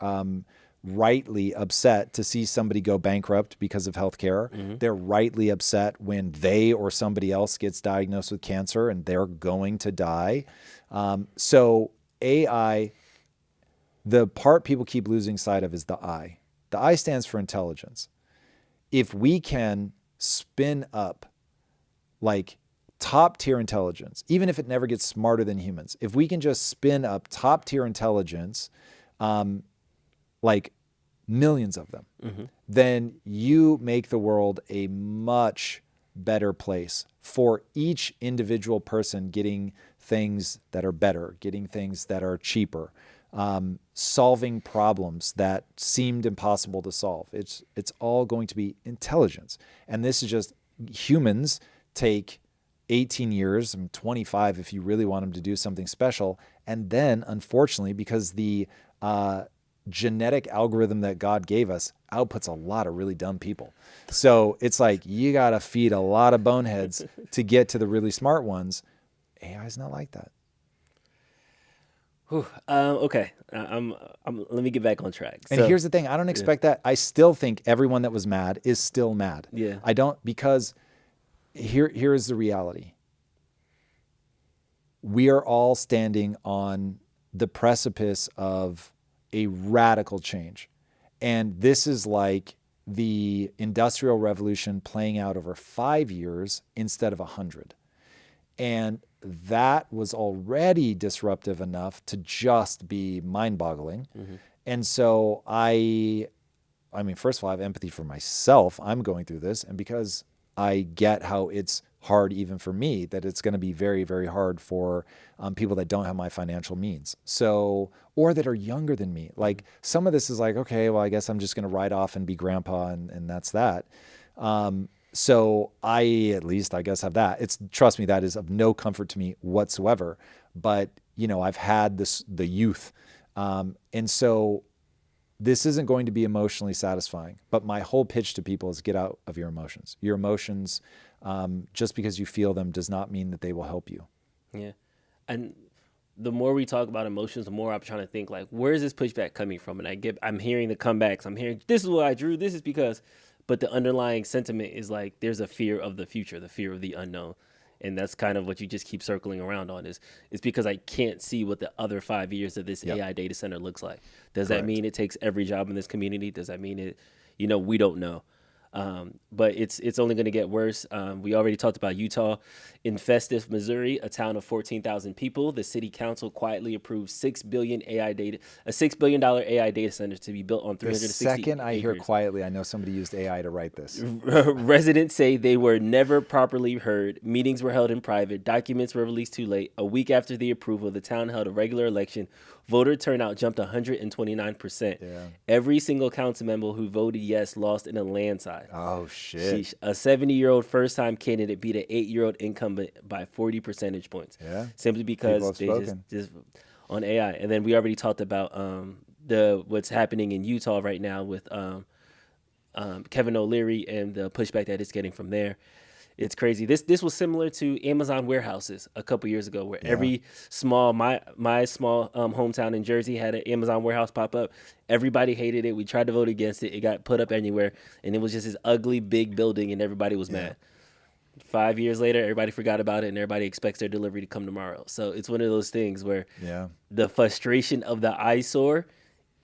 rightly upset to see somebody go bankrupt because of healthcare. They're rightly upset when they or somebody else gets diagnosed with cancer and they're going to die. So AI, the part people keep losing sight of is the I. The I stands for intelligence. If we can spin up like top tier intelligence, even if it never gets smarter than humans, if we can just spin up top tier intelligence, like millions of them, then you make the world a much better place for each individual person getting things that are better, getting things that are cheaper, solving problems that seemed impossible to solve. It's all going to be intelligence. And this is just humans take 18 years, 25 if you really want them to do something special. And then, unfortunately, because the genetic algorithm that God gave us outputs a lot of really dumb people. So it's like you got to feed a lot of boneheads to get to the really smart ones. AI is not like that. Okay. Let me get back on track. And here's the thing. I don't expect that. I still think everyone that was mad is still mad. Yeah. I don't, because here is the reality. We are all standing on the precipice of a radical change. And this is like the Industrial Revolution playing out over 5 years instead of 100. And that was already disruptive enough to just be mind-boggling. Mm-hmm. And so I mean, first of all, I have empathy for myself. I'm going through this. And because I get how it's hard even for me, that it's going to be very, very hard for people that don't have my financial means. So, or that are younger than me. Like some of this is like, okay, well, I guess I'm just going to ride off and be grandpa and that's that. So I, at least I guess, have that. Trust me, that is of no comfort to me whatsoever. But, you know, I've had the youth. And so this isn't going to be emotionally satisfying, but my whole pitch to people is get out of your emotions. Your emotions, just because you feel them does not mean that they will help you. Yeah. And the more we talk about emotions, the more I'm trying to think like, where is this pushback coming from? And I'm hearing the comebacks. I'm hearing, this is what I drew. This is because, but the underlying sentiment is like, there's a fear of the future, the fear of the unknown. And that's kind of what you just keep circling around on is because I can't see what the other 5 years of this AI data center looks like. Does that mean it takes every job in this community? Does that mean it, we don't know. But it's only going to get worse. We already talked about Utah. In Festive, Missouri, a town of 14,000 people, the city council quietly approved a $6 billion AI data center to be built on 360 acres. The second I hear quietly, I know somebody used AI to write this. Residents say they were never properly heard. Meetings were held in private. Documents were released too late. A week after the approval, the town held a regular election. Voter turnout jumped 129%. Yeah. Every single council member who voted yes lost in a landslide. Oh, shit. Sheesh. A 70-year-old first-time candidate beat an 8-year-old incumbent by 40 percentage points. Yeah. Simply because they just on AI. And then we already talked about what's happening in Utah right now with Kevin O'Leary and the pushback that it's getting from there. It's crazy. This was similar to Amazon warehouses a couple years ago, where every small my small hometown in Jersey had an Amazon warehouse pop up. Everybody hated it. We tried to vote against it. It got put up anywhere, and it was just this ugly big building, and everybody was mad. 5 years later, everybody forgot about it, and everybody expects their delivery to come tomorrow. So it's one of those things where the frustration of the eyesore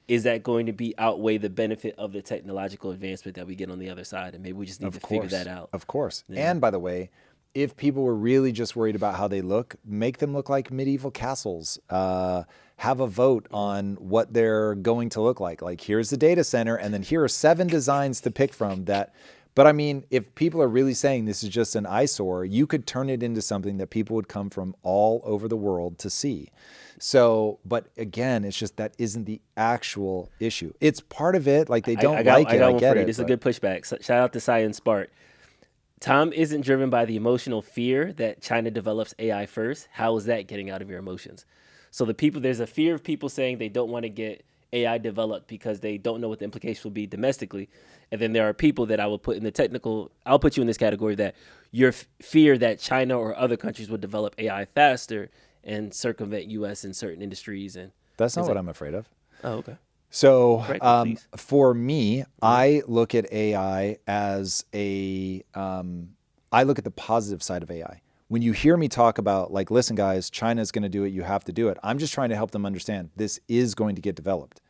is that going to outweigh the benefit of the technological advancement that we get on the other side? And maybe we just need to figure that out. Of course. Yeah. And by the way, if people were really just worried about how they look, make them look like medieval castles. Have a vote on what they're going to look like. Like, here's the data center, and then here are 7 designs to pick from that. But I mean, if people are really saying this is just an eyesore, you could turn it into something that people would come from all over the world to see. So, but again, it's just that isn't the actual issue. It's part of it. Like, they don't like it. I get it. It's a good pushback. So, shout out to Science Spark. Tom isn't driven by the emotional fear that China develops AI first. How is that getting out of your emotions? So there's a fear of people saying they don't want to get AI developed because they don't know what the implications will be domestically. And then there are people that I'll put you in this category, that your fear that China or other countries would develop AI faster and circumvent U.S. in certain industries. And that's not what I'm afraid of. Oh, okay. So for me, I look at AI as I look at the positive side of AI. When you hear me talk about, like, listen, guys, China's going to do it, you have to do it, I'm just trying to help them understand this is going to get developed.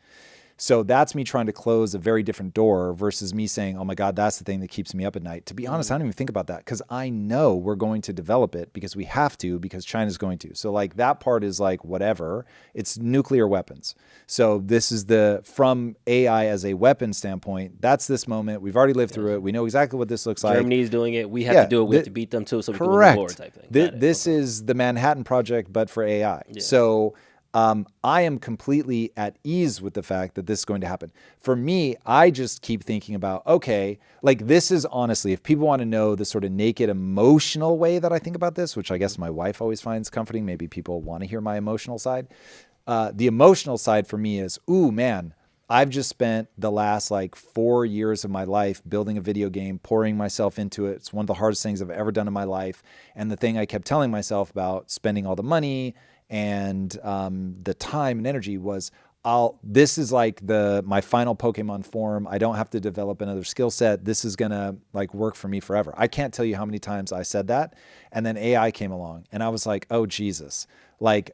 So that's me trying to close a very different door versus me saying, oh my God, that's the thing that keeps me up at night. To be honest, I don't even think about that, because I know we're going to develop it because we have to, because China's going to. So like, that part is like, whatever. It's nuclear weapons. So this is from AI as a weapon standpoint, that's this moment. We've already lived through it. We know exactly what this looks like. Germany's doing it. We have to do it. We have to beat them too, so we can win the war type thing. This is the Manhattan Project, but for AI. Yeah. So I am completely at ease with the fact that this is going to happen. For me, I just keep thinking about, okay, like, this is honestly, if people want to know the sort of naked emotional way that I think about this, which I guess my wife always finds comforting, maybe people want to hear my emotional side. The emotional side for me is, ooh, man, I've just spent the last 4 years of my life building a video game, pouring myself into it. It's one of the hardest things I've ever done in my life. And the thing I kept telling myself about spending all the money and the time and energy was, this is like my final Pokemon form. I don't have to develop another skill set. This is going to like work for me forever. I can't tell you how many times I said that. And then AI came along and I was like, oh, Jesus, like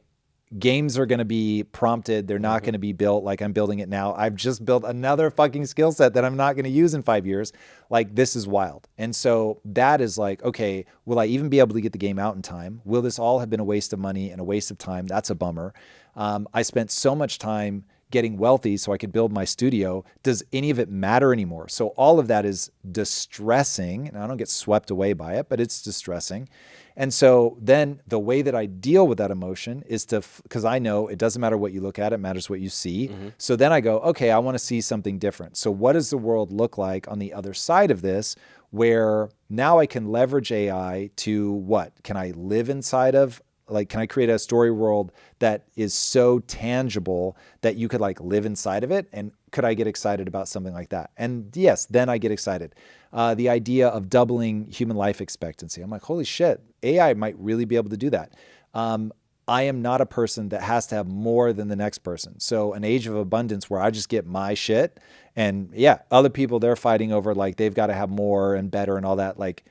games are going to be prompted. They're not going to be built like I'm building it now. I've just built another fucking skill set that I'm not going to use in 5 years. Like, this is wild. And so that is like, okay, will I even be able to get the game out in time? Will this all have been a waste of money and a waste of time? That's a bummer. I spent so much time getting wealthy so I could build my studio. Does any of it matter anymore? So all of that is distressing, and I don't get swept away by it, but it's distressing. And so then the way that I deal with that emotion is because I know it doesn't matter what you look at, it matters what you see. So then I go, okay, I want to see something different. So what does the world look like on the other side of this, where now I can leverage AI to what? Can I live inside of? Like, can I create a story world that is so tangible that you could like live inside of it? And could I get excited about something like that? And yes, then I get excited. The idea of doubling human life expectancy. I'm like, holy shit, AI might really be able to do that. I am not a person that has to have more than the next person. So an age of abundance where I just get my shit, and yeah, other people, they're fighting over like they've got to have more and better and all that. Like,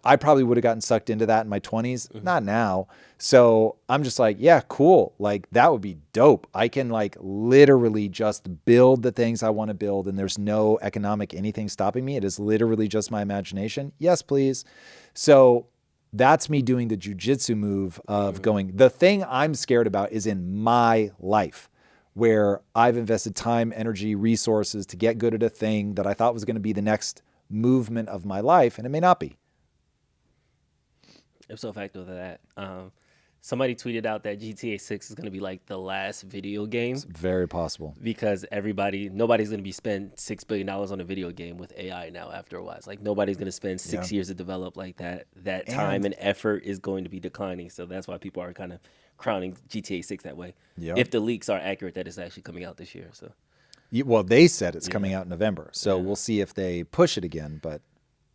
I probably would have gotten sucked into that in my 20s, not now. So I'm just like, yeah, cool. Like, that would be dope. I can like literally just build the things I want to build, and there's no economic anything stopping me. It is literally just my imagination. Yes, please. So that's me doing the jujitsu move of going, the thing I'm scared about is in my life, where I've invested time, energy, resources to get good at a thing that I thought was going to be the next movement of my life, and it may not be. Ipso facto to that, somebody tweeted out that GTA 6 is going to be like the last video game. It's very possible. Because nobody's going to be spend $6 billion on a video game with AI now after a while. It's like nobody's going to spend 6 years to develop like that. That time and effort is going to be declining. So that's why people are kind of crowning GTA 6 that way. Yep. If the leaks are accurate that it's actually coming out this year. So, well, they said it's coming out in November. So we'll see if they push it again. But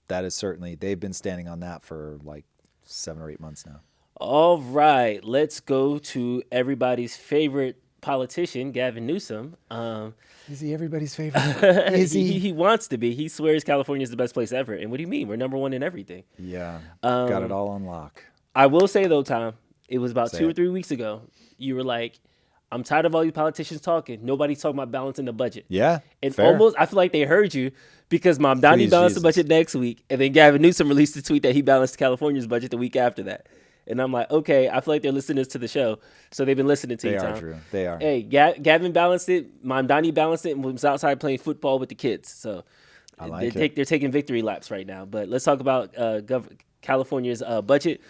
that is certainly, they've been standing on that for like 7 or 8 months now. All right, let's go to everybody's favorite politician, Gavin Newsom. Is he everybody's favorite? Is he? He wants to be. He swears California is the best place ever. And what do you mean? We're number one in everything. Yeah, got it all on lock. I will say, though, Tom, it was about 2 or 3 weeks ago. You were like, I'm tired of all you politicians talking. Nobody's talking about balancing the budget. Yeah, and fair. Almost, I feel like they heard you because Mamdani balanced the budget next week, and then Gavin Newsom released a tweet that he balanced California's budget the week after that. And I'm like, okay, I feel like they're listening to the show, so they've been listening to you, Tom. They are, Drew. They are. Hey, Gavin balanced it, Mamdani balanced it, and was outside playing football with the kids. So they're taking victory laps right now. But let's talk about California's budget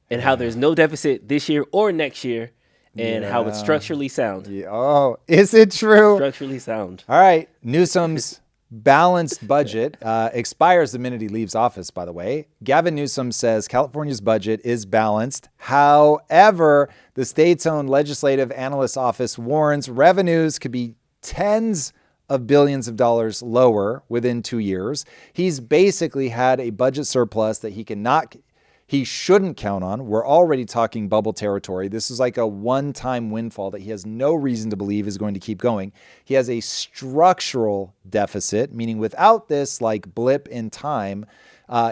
and how there's no deficit this year or next year. And how it's structurally sound. Yeah. Oh, is it true? Structurally sound. All right. Newsom's balanced budget expires the minute he leaves office, by the way. Gavin Newsom says California's budget is balanced. However, the state's own legislative analyst office warns revenues could be tens of billions of dollars lower within 2 years. He's basically had a budget surplus that he shouldn't count on. We're already talking bubble territory. This is like a one-time windfall that he has no reason to believe is going to keep going. He has a structural deficit, meaning without this like blip in time,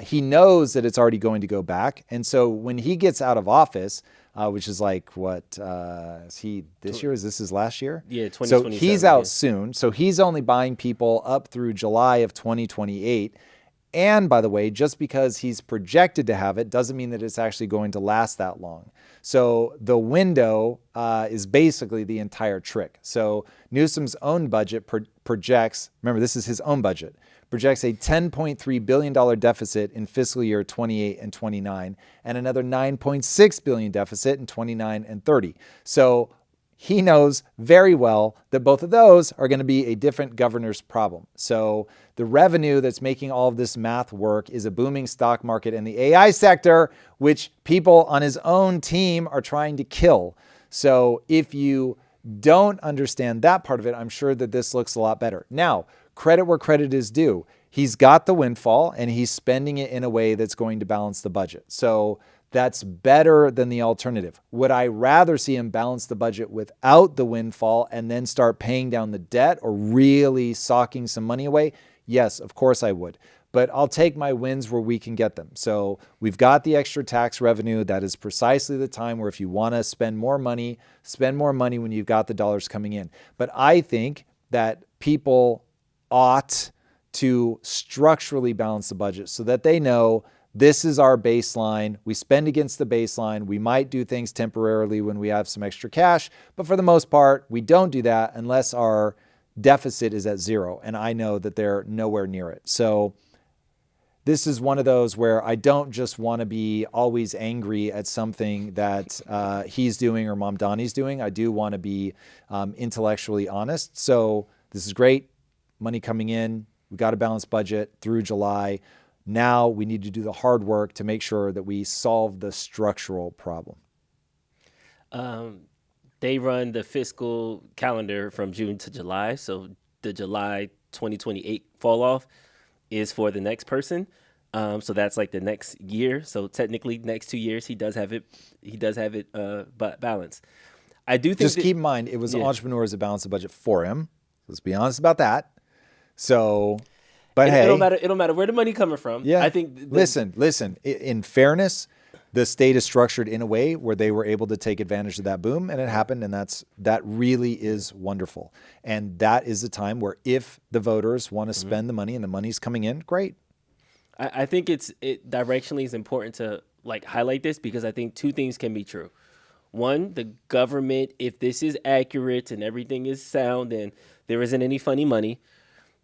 he knows that it's already going to go back. And so when he gets out of office, which is like is he this year? Is this his last year? Yeah, 2027. So he's out soon. So he's only buying people up through July of 2028. And by the way, just because he's projected to have it doesn't mean that it's actually going to last that long. So the window is basically the entire trick. So Newsom's own budget projects, remember this is his own budget, projects a $10.3 billion deficit in fiscal year 28 and 29, and another $9.6 billion deficit in 29 and 30. So he knows very well that both of those are going to be a different governor's problem. So the revenue that's making all of this math work is a booming stock market and the AI sector, which people on his own team are trying to kill. So if you don't understand that part of it, I'm sure that this looks a lot better. Now, credit where credit is due. He's got the windfall and he's spending it in a way that's going to balance the budget. So That's better than the alternative. Would I rather see him balance the budget without the windfall and then start paying down the debt or really socking some money away? Yes, of course I would. But I'll take my wins where we can get them. So we've got the extra tax revenue. That is precisely the time where if you want to spend more money when you've got the dollars coming in. But I think that people ought to structurally balance the budget so that they know this is our baseline. We spend against the baseline. We might do things temporarily when we have some extra cash, but for the most part, we don't do that unless our deficit is at zero. And I know that they're nowhere near it. So this is one of those where I don't just want to be always angry at something that he's doing or Mom Donnie's doing. I do want to be intellectually honest. So this is great. Money coming in. We've got a balanced budget through July. Now we need to do the hard work to make sure that we solve the structural problem. They run the fiscal calendar from June to July. So the July 2028 fall off is for the next person. So that's like the next year. So technically next 2 years, he does have it balanced. I do think just keep in mind, it was entrepreneurs that balanced the budget for him. Let's be honest about that. So, but hey, it don't matter where the money coming from. Yeah. I think. Listen. In fairness, the state is structured in a way where they were able to take advantage of that boom, and it happened, and that really is wonderful. And that is the time where if the voters want to spend the money and the money's coming in, great. I think it directionally is important to like highlight this because I think two things can be true. One, the government, if this is accurate and everything is sound and there isn't any funny money,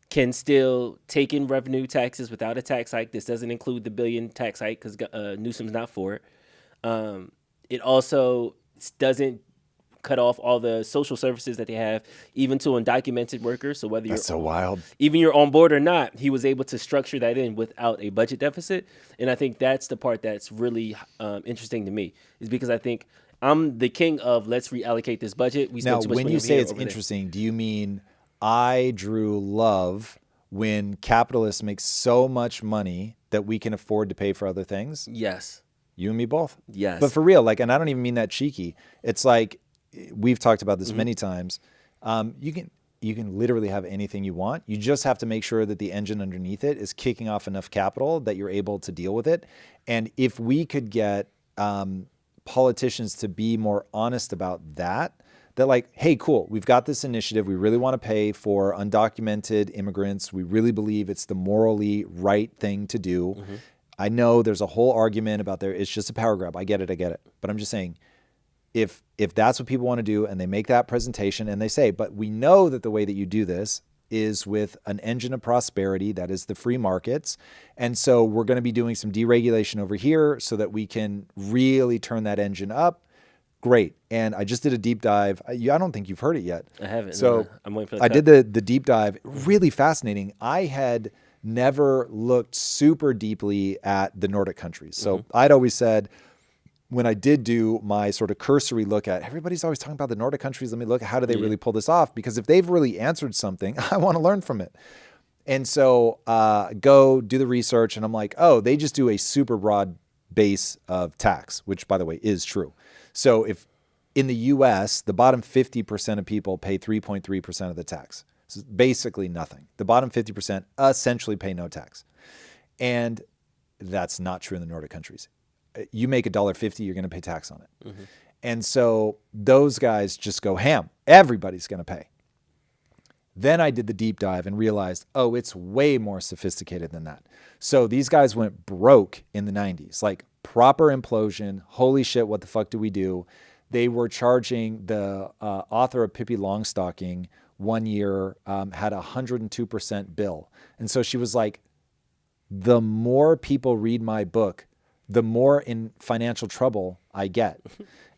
can still take in revenue taxes without a tax hike. This doesn't include the billion tax hike because Newsom's not for it. It also doesn't cut off all the social services that they have, even to undocumented workers. So whether That's so wild. Even you're on board or not, he was able to structure that in without a budget deficit. And I think that's the part that's really interesting to me, is because I think I'm the king of let's reallocate this budget. We now, spend too much when money you over say here, it's over there. interesting, do you mean Drew, love when capitalists make so much money that we can afford to pay for other things? Yes. You and me both. Yes. But for real, like, and I don't even mean that cheeky. It's like, we've talked about this many times. You can literally have anything you want. You just have to make sure that the engine underneath it is kicking off enough capital that you're able to deal with it. And if we could get politicians to be more honest about that like, hey, cool, we've got this initiative. We really want to pay for undocumented immigrants. We really believe it's the morally right thing to do. Mm-hmm. I know there's a whole argument about it's just a power grab. I get it. But I'm just saying, if that's what people want to do and they make that presentation and they say, but we know that the way that you do this is with an engine of prosperity, that is the free markets. And so we're going to be doing some deregulation over here so that we can really turn that engine up. Great. And I just did a deep dive. I don't think you've heard it yet. I haven't. So no, I'm waiting for I did the deep dive. Really fascinating. I had never looked super deeply at the Nordic countries. So I'd always said, when I did do my sort of cursory look at, everybody's always talking about the Nordic countries. Let me look at how do they really pull this off? Because if they've really answered something, I want to learn from it. And so go do the research, and I'm like, oh, they just do a super broad base of tax, which, by the way, is true. So if in the U.S., the bottom 50% of people pay 3.3% of the tax. So basically nothing. The bottom 50% essentially pay no tax. And that's not true in the Nordic countries. You make $1.50, you're going to pay tax on it. Mm-hmm. And so those guys just go ham. Everybody's going to pay. Then I did the deep dive and realized, oh, it's way more sophisticated than that. So these guys went broke in the 90s, like proper implosion. Holy shit, what the fuck do we do? They were charging the author of Pippi Longstocking one year had a 102% bill. And so she was like, the more people read my book, the more in financial trouble I get.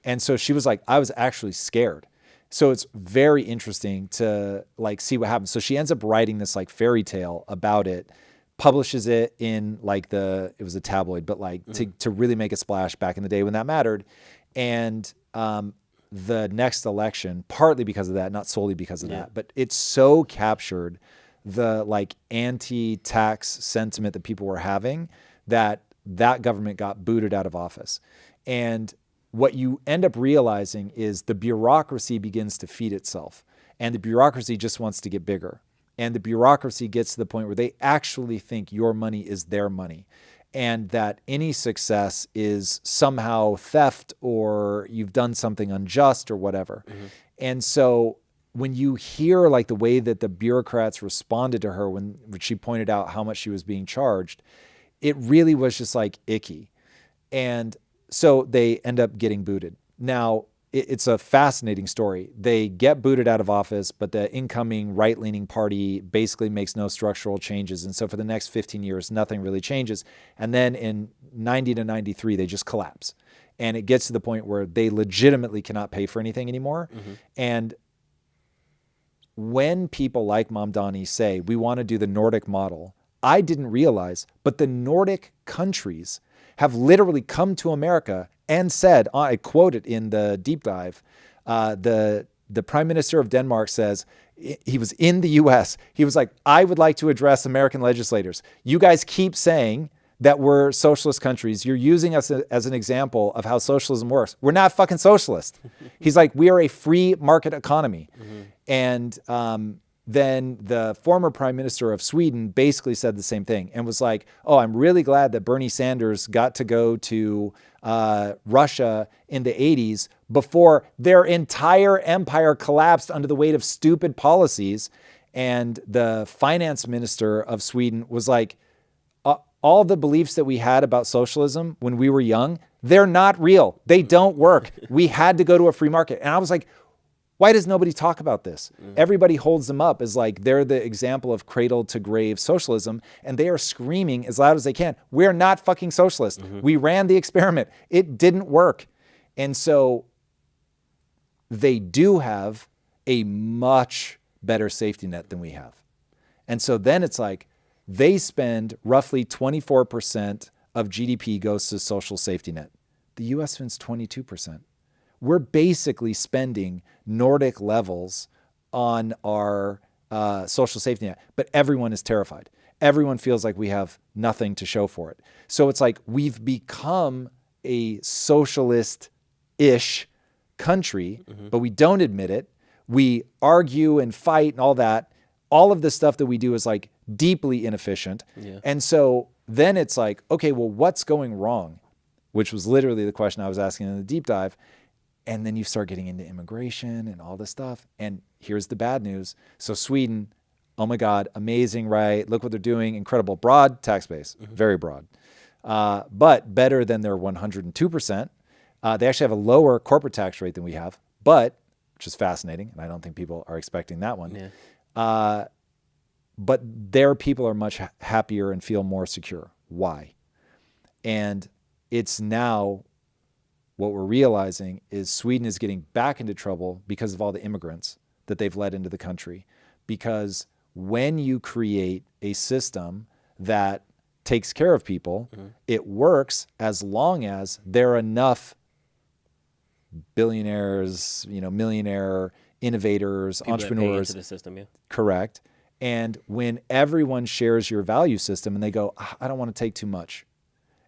And so she was like, I was actually scared. So it's very interesting to like see what happens. So she ends up writing this like fairy tale about it, publishes it in like it was a tabloid, but like to really make a splash back in the day when that mattered. And the next election, partly because of that, not solely because of that, but it so captured the like anti-tax sentiment that people were having that that government got booted out of office. And what you end up realizing is the bureaucracy begins to feed itself. And the bureaucracy just wants to get bigger. And the bureaucracy gets to the point where they actually think your money is their money, and that any success is somehow theft or you've done something unjust or whatever. Mm-hmm. And so when you hear like the way that the bureaucrats responded to her when she pointed out how much she was being charged, it really was just like icky. And so they end up getting booted. Now, it's a fascinating story. They get booted out of office, but the incoming right-leaning party basically makes no structural changes. And so for the next 15 years, nothing really changes. And then in 90 to 93, they just collapse. And it gets to the point where they legitimately cannot pay for anything anymore. Mm-hmm. And when people like Mamdani say, we want to do the Nordic model, I didn't realize, but the Nordic countries have literally come to America and said, I quote it in the deep dive, the Prime Minister of Denmark says, he was in the US, he was like, I would like to address American legislators. You guys keep saying that we're socialist countries. You're using us as an example of how socialism works. We're not fucking socialist. He's like, we are a free market economy. Mm-hmm. And then the former prime minister of Sweden basically said the same thing and was like, oh, I'm really glad that Bernie Sanders got to go to Russia in the 80s before their entire empire collapsed under the weight of stupid policies. And the finance minister of Sweden was like, all the beliefs that we had about socialism when we were young, they're not real. They don't work. We had to go to a free market. And I was like, why does nobody talk about this? Mm-hmm. Everybody holds them up as like they're the example of cradle to grave socialism, and they are screaming as loud as they can, we're not fucking socialist. Mm-hmm. We ran the experiment. It didn't work. And so they do have a much better safety net than we have. And so then it's like they spend roughly 24% of GDP goes to social safety net. The US spends 22%. We're basically spending Nordic levels on our social safety net, but everyone is terrified. Everyone feels like we have nothing to show for it. So it's like we've become a socialist-ish country, mm-hmm. but we don't admit it. We argue and fight and all that. All of the stuff that we do is like deeply inefficient. Yeah. And so then it's like, okay, well, what's going wrong? Which was literally the question I was asking in the deep dive. And then you start getting into immigration and all this stuff. And here's the bad news. So Sweden, oh my God, amazing, right? Look what they're doing. Incredible. Broad tax base, mm-hmm. very broad. But better than their 102%. They actually have a lower corporate tax rate than we have, which is fascinating. And I don't think people are expecting that one. Yeah. But their people are much happier and feel more secure. Why? And it's now... what we're realizing is Sweden is getting back into trouble because of all the immigrants that they've let into the country. Because when you create a system that takes care of people, mm-hmm. it works as long as there are enough billionaires, millionaire innovators, people entrepreneurs. That pay into the system, yeah. Correct. And when everyone shares your value system and they go, I don't want to take too much.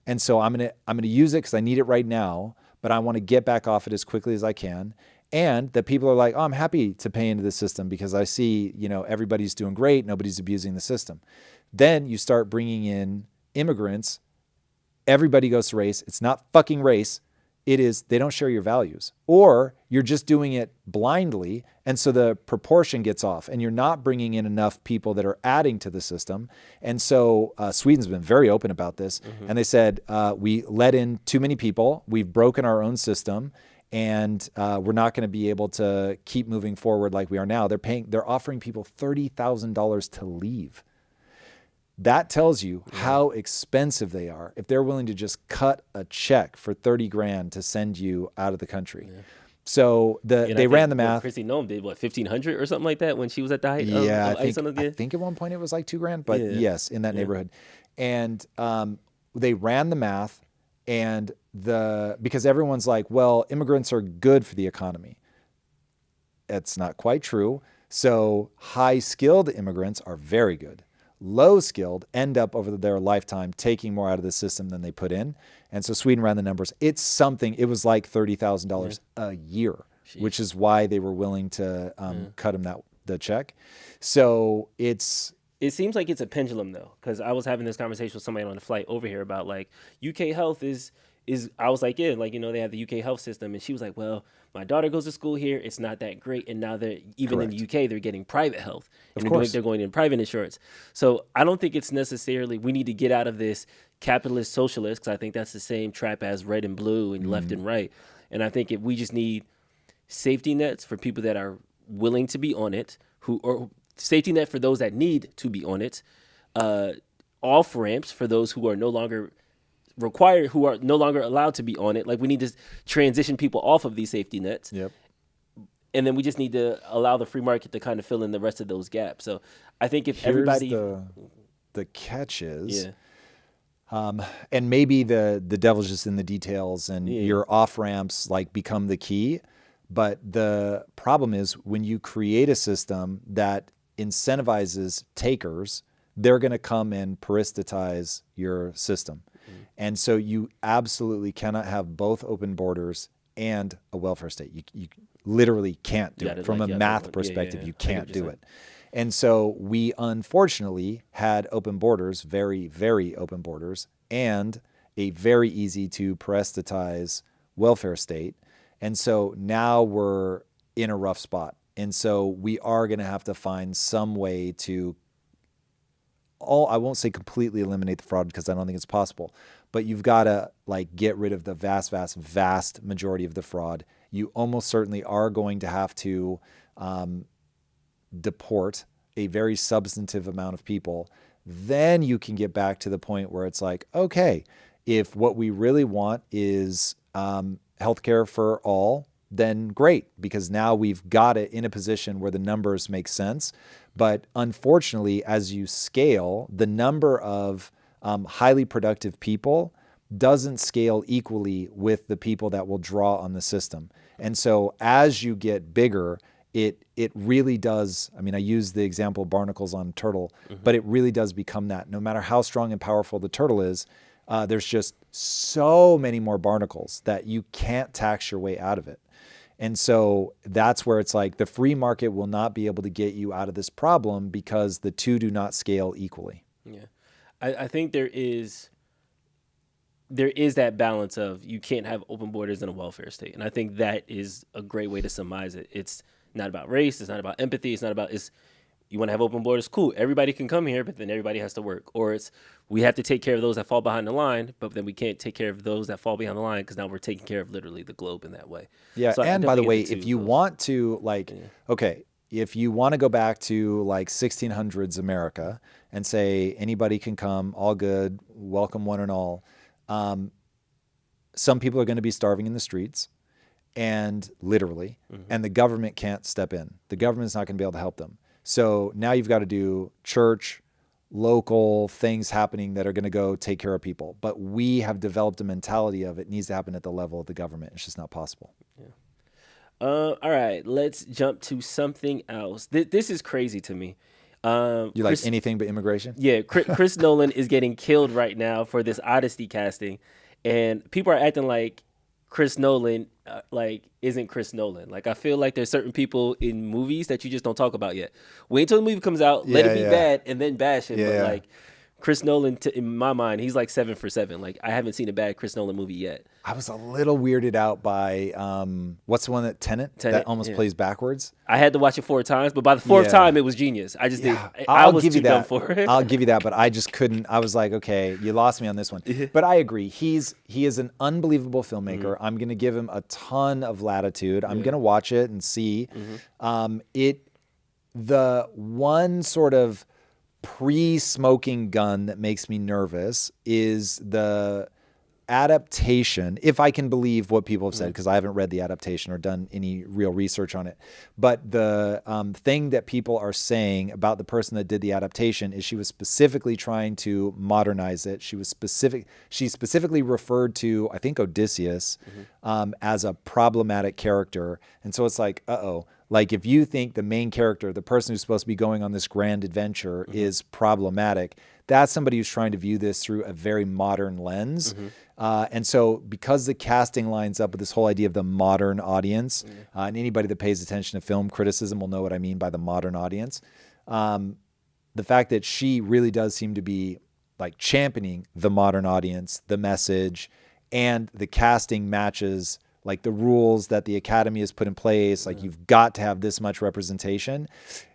And so I'm gonna use it because I need it right now, but I want to get back off it as quickly as I can. And that people are like, oh, I'm happy to pay into the system because I see, everybody's doing great. Nobody's abusing the system. Then you start bringing in immigrants. Everybody goes to race. It's not fucking race. It is, they don't share your values, or you're just doing it blindly. And so the proportion gets off and you're not bringing in enough people that are adding to the system. And so Sweden's been very open about this. Mm-hmm. And they said, we let in too many people. We've broken our own system and we're not going to be able to keep moving forward like we are now. They're offering people $30,000 to leave. That tells you how expensive they are if they're willing to just cut a check for 30 grand to send you out of the country. Yeah. So they ran the math. Chrissy Noem did what, 1,500 or something like that when she was at the height of ice on the I think at one point it was like $2,000, but yes, in that neighborhood. And they ran the math, and because everyone's like, well, immigrants are good for the economy. It's not quite true. So high skilled immigrants are very good. low skilled end up over their lifetime taking more out of the system than they put in. And so Sweden ran the numbers. It was like $30,000 a year, which is why they were willing to cut him the check. So it seems like it's a pendulum though, because I was having this conversation with somebody on the flight over here about like UK health is I was like, yeah, like, you know, they have the UK health system, and she was like, well, my daughter goes to school here, it's not that great, and now they're even in the UK they're getting private health, and they're going in private insurance. So I don't think it's necessarily we need to get out of this capitalist socialist, because I think that's the same trap as red and blue and left and right, and I think if we just need safety nets for people that are willing to be on it, or safety net for those that need to be on it, off ramps for those who are no longer required, who are no longer allowed to be on it. Like, we need to transition people off of these safety nets. Yep. And then we just need to allow the free market to kind of fill in the rest of those gaps. So I think if everybody, the catch is, and maybe the devil's just in the details, and your off ramps like become the key. But the problem is when you create a system that incentivizes takers, they're going to come and parasitize your system. And so you absolutely cannot have both open borders and a welfare state. You literally can't do it. From a math perspective, you can't do it. And so we unfortunately had open borders, very, very open borders, and a very easy to parasitize welfare state. And so now we're in a rough spot. And so we are going to have to find some way to I won't say completely eliminate the fraud, because I don't think it's possible, but you've got to like get rid of the vast, vast, vast majority of the fraud. You almost certainly are going to have to deport a very substantive amount of people. Then you can get back to the point where it's like, okay, if what we really want is healthcare for all, then great, because now we've got it in a position where the numbers make sense. But unfortunately, as you scale, the number of highly productive people doesn't scale equally with the people that will draw on the system. And so as you get bigger, it really does. I mean, I use the example of barnacles on a turtle, but it really does become that. No matter how strong and powerful the turtle is, there's just so many more barnacles that you can't tax your way out of it. And so that's where it's like the free market will not be able to get you out of this problem because the two do not scale equally. Yeah. I think there is that balance of you can't have open borders in a welfare state. And I think that is a great way to summarize it. It's not about race. It's not about empathy. It's not about, you want to have open borders, cool. Everybody can come here, but then everybody has to work. Or it's, we have to take care of those that fall behind the line, but then we can't take care of those that fall behind the line because now we're taking care of literally the globe in that way. Yeah, so and by the way, if you want to, like, okay, if you want to go back to like 1600s America and say anybody can come, all good, welcome one and all, some people are going to be starving in the streets, and literally, and the government can't step in. The government's not going to be able to help them. So now you've got to do church, local things happening that are going to go take care of people. But we have developed a mentality of it needs to happen at the level of the government. It's just not possible. Yeah. All right, let's jump to something else. This is crazy to me. You like anything but immigration? Yeah, Chris Nolan is getting killed right now for this Odyssey casting, and people are acting like Chris Nolan isn't Chris Nolan. Like, I feel like there's certain people in movies that you just don't talk about yet. Wait until the movie comes out, let it be bad, and then bash him. But like Chris Nolan, in my mind, he's like 7 for 7. Like, I haven't seen a bad Chris Nolan movie yet. I was a little weirded out by what's the one that Tenet that almost plays backwards. I had to watch it 4 times, but by the 4th time, it was genius. I just did. I was too dumb for it. I'll give you that, but I just couldn't. I was like, okay, you lost me on this one. But I agree. He is an unbelievable filmmaker. I'm going to give him a ton of latitude. I'm going to watch it and see. The one sort of pre-smoking gun that makes me nervous is the adaptation, if I can believe what people have said, because I haven't read the adaptation or done any real research on it, but the thing that people are saying about the person that did the adaptation is she was specifically trying to modernize it. She specifically referred to, I think, Odysseus as a problematic character. And so it's like, like if you think the main character, the person who's supposed to be going on this grand adventure is problematic, that's somebody who's trying to view this through a very modern lens. And so because the casting lines up with this whole idea of the modern audience, and anybody that pays attention to film criticism will know what I mean by the modern audience, the fact that she really does seem to be like championing the modern audience, the message, and the casting matches like the rules that the Academy has put in place, like you've got to have this much representation.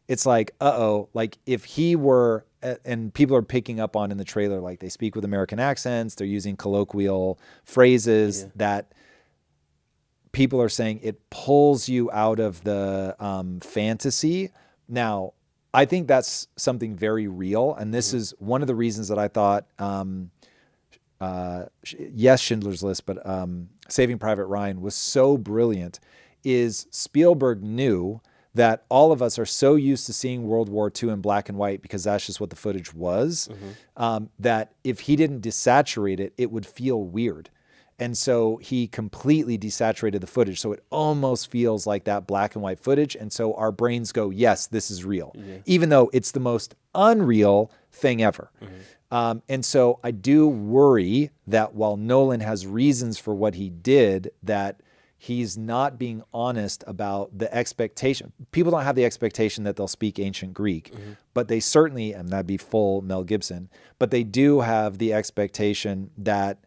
It's like, like if he were, and people are picking up on in the trailer, like they speak with American accents, they're using colloquial phrases that people are saying it pulls you out of the fantasy. Now, I think that's something very real. And this is one of the reasons that I thought, yes, Schindler's List, but Saving Private Ryan was so brilliant, is Spielberg knew that all of us are so used to seeing World War II in black and white because that's just what the footage was, that if he didn't desaturate it, it would feel weird. And so he completely desaturated the footage. So it almost feels like that black and white footage. And so our brains go, yes, this is real, even though it's the most unreal thing ever. And so I do worry that while Nolan has reasons for what he did, that he's not being honest about the expectation. People don't have the expectation that they'll speak ancient Greek, but they certainly, and that'd be full Mel Gibson, but they do have the expectation that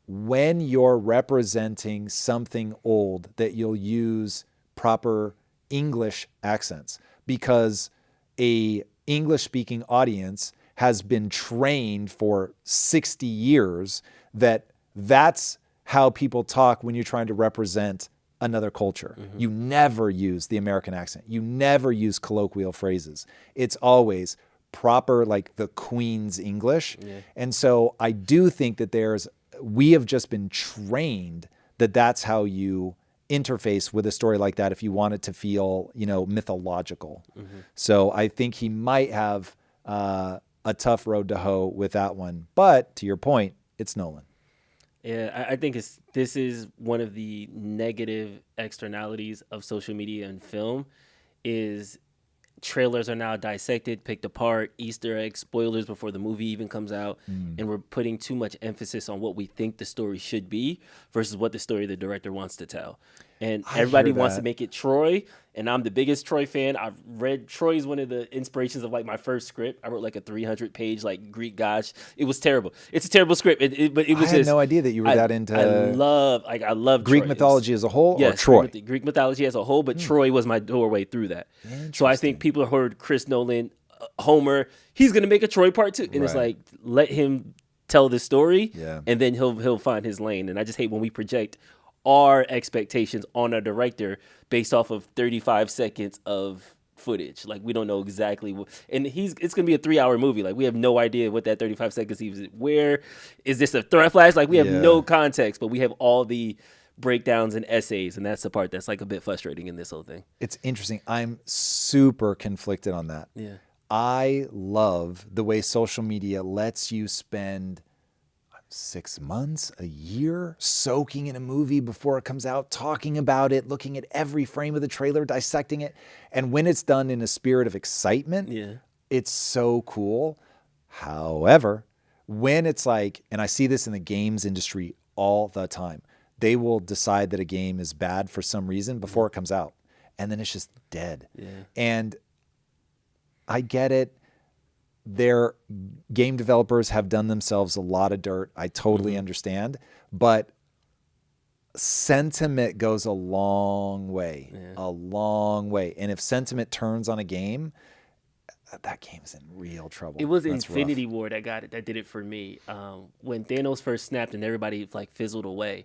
when you're representing something old, that you'll use proper English accents, because a English-speaking audience has been trained for 60 years that that's how people talk when you're trying to represent another culture. You never use the American accent. You never use colloquial phrases. It's always proper, like the Queen's English. And so I do think that we have just been trained that that's how you interface with a story like that if you want it to feel, mythological. So I think he might have a tough road to hoe with that one. But to your point, it's Nolan. Yeah, I think this is one of the negative externalities of social media and film is trailers are now dissected, picked apart, Easter eggs, spoilers before the movie even comes out, and we're putting too much emphasis on what we think the story should be versus what the story the director wants to tell. And everybody wants to make it Troy, and I'm the biggest Troy fan. I've read Troy's one of the inspirations of like my first script. I wrote like a 300-page like Greek gosh. It was terrible. It's a terrible script, but it was I had no idea that you were that into. I love Greek Troy. mythology as a whole, or Troy? Greek mythology as a whole, but Troy was my doorway through that. So I think people heard Chris Nolan, Homer, he's gonna make a Troy part 2, and it's like, let him tell the story, and then he'll find his lane. And I just hate when we project our expectations on a director based off of 35 seconds of footage. Like, we don't know exactly what, and it's gonna be a 3-hour movie. Like, we have no idea what that 35 seconds is. Where is this a threat flash? Like, we have no context, but we have all the breakdowns and essays, and that's the part that's like a bit frustrating in this whole thing. It's interesting. I'm super conflicted on that. I love the way social media lets you spend 6 months, a year, soaking in a movie before it comes out, talking about it, looking at every frame of the trailer, dissecting it. And when it's done in a spirit of excitement, it's so cool. However, when it's like, and I see this in the games industry all the time, they will decide that a game is bad for some reason before it comes out. And then it's just dead. And I get it. Their game developers have done themselves a lot of dirt. I totally understand. But sentiment goes a long way, a long way. And if sentiment turns on a game, that game's in real trouble. It was Infinity War that did it for me. When Thanos first snapped and everybody like fizzled away,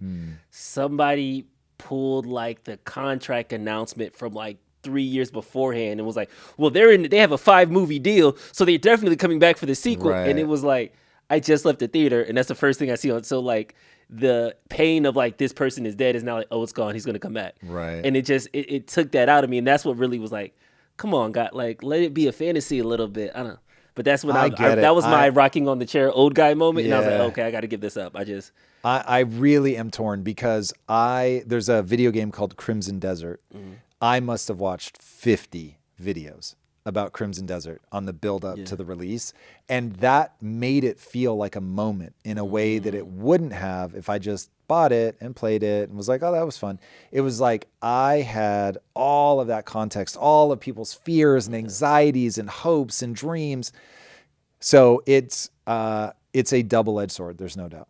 somebody pulled like the contract announcement from like 3 years beforehand and was like, well, they have a 5-movie deal, so they're definitely coming back for the sequel. And it was like, I just left the theater, and that's the first thing I see on. So like the pain of like this person is dead is now like, oh, it's gone. He's gonna come back. Right. And it took that out of me, and that's what really was like, come on, God, like let it be a fantasy a little bit. I don't know. But that's when that was my rocking on the chair old guy moment, and I was like, okay, I got to give this up. I really am torn because there's a video game called Crimson Desert. I must have watched 50 videos about Crimson Desert on the build up to the release, and that made it feel like a moment in a way that it wouldn't have if I just bought it and played it and was like, oh, that was fun. It was like I had all of that context, all of people's fears and anxieties and hopes and dreams. So it's a double-edged sword. There's no doubt.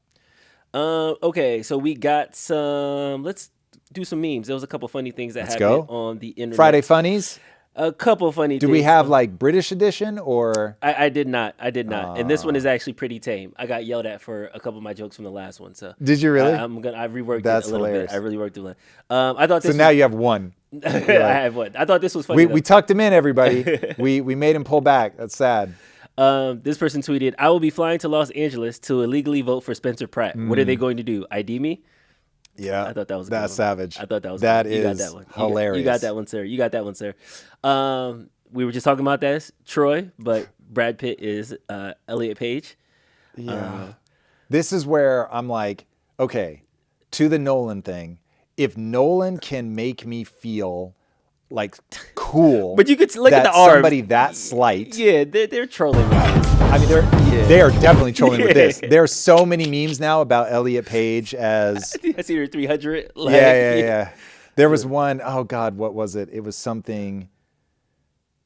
Okay, so we got some. Let's do some memes. There was a couple funny things that happened on the internet. Friday funnies. A couple funny things. Do we have like British edition or? I did not. And this one is actually pretty tame. I got yelled at for a couple of my jokes from the last one. So did you really? I reworked That's it a little hilarious. bit. I really worked it. I thought this. So now you have one. I have one. I thought this was funny. We tucked him in, everybody. we made him pull back. That's sad. This person tweeted, "I will be flying to Los Angeles to illegally vote for Spencer Pratt. What are they going to do? ID me?" Yeah, I thought that was that's savage. I thought that was that good. is you got that one. Hilarious. You got that one, sir. You got that one, sir. We were just talking about this, Troy, but Brad Pitt is Elliot Page. Yeah, this is where I'm like, okay, to the Nolan thing. If Nolan can make me feel like cool, but you could look at the arms. Somebody that slight. Yeah, they're trolling with this. I mean, they are definitely trolling with this. There's so many memes now about Elliot Page as. I see her 300. Like, yeah. There was one, oh God, what was it? It was something.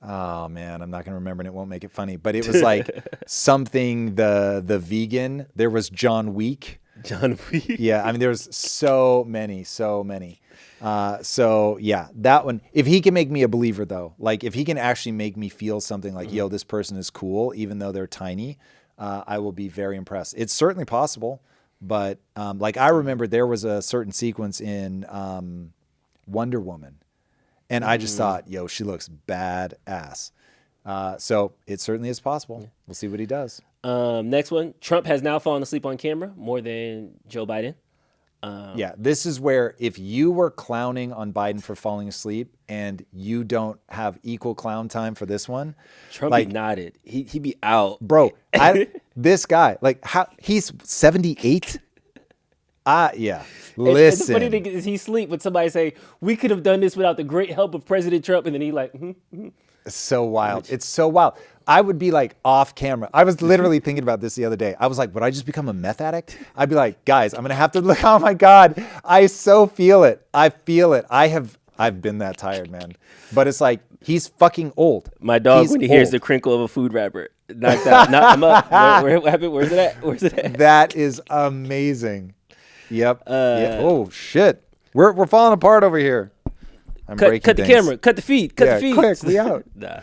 Oh man, I'm not gonna remember and it won't make it funny. But it was like something the vegan. There was John Wick. John Wick. Yeah, I mean there's so many. So yeah, that one. If he can make me a believer though, like if he can actually make me feel something like, yo, this person is cool, even though they're tiny, I will be very impressed. It's certainly possible, but like I remember there was a certain sequence in Wonder Woman. And I just thought, yo, she looks badass. So it certainly is possible. We'll see what he does. Next one. Trump has now fallen asleep on camera more than Joe Biden. Yeah, this is where if you were clowning on Biden for falling asleep and you don't have equal clown time for this one. Trump be nodded. He be out. Bro, this guy, like how he's 78. Yeah. Listen. And the funny thing is he sleep when somebody say, we could have done this without the great help of President Trump. And then he like, It's so wild. It's so wild. I would be like off camera. I was literally thinking about this the other day. I was like, would I just become a meth addict? I'd be like, guys, I'm going to have to look. Oh my God. I so feel it. I feel it. I've been that tired, man. But it's like, he's fucking old. My dog, when he hears the crinkle of a food wrapper, knocked out. I'm up. What happened? Where's it at? Where's it at? That is amazing. Yep. Yeah. Oh shit. We're falling apart over here. Cut the camera. Cut the feed. Cut the feed. Quick, we out. Nah.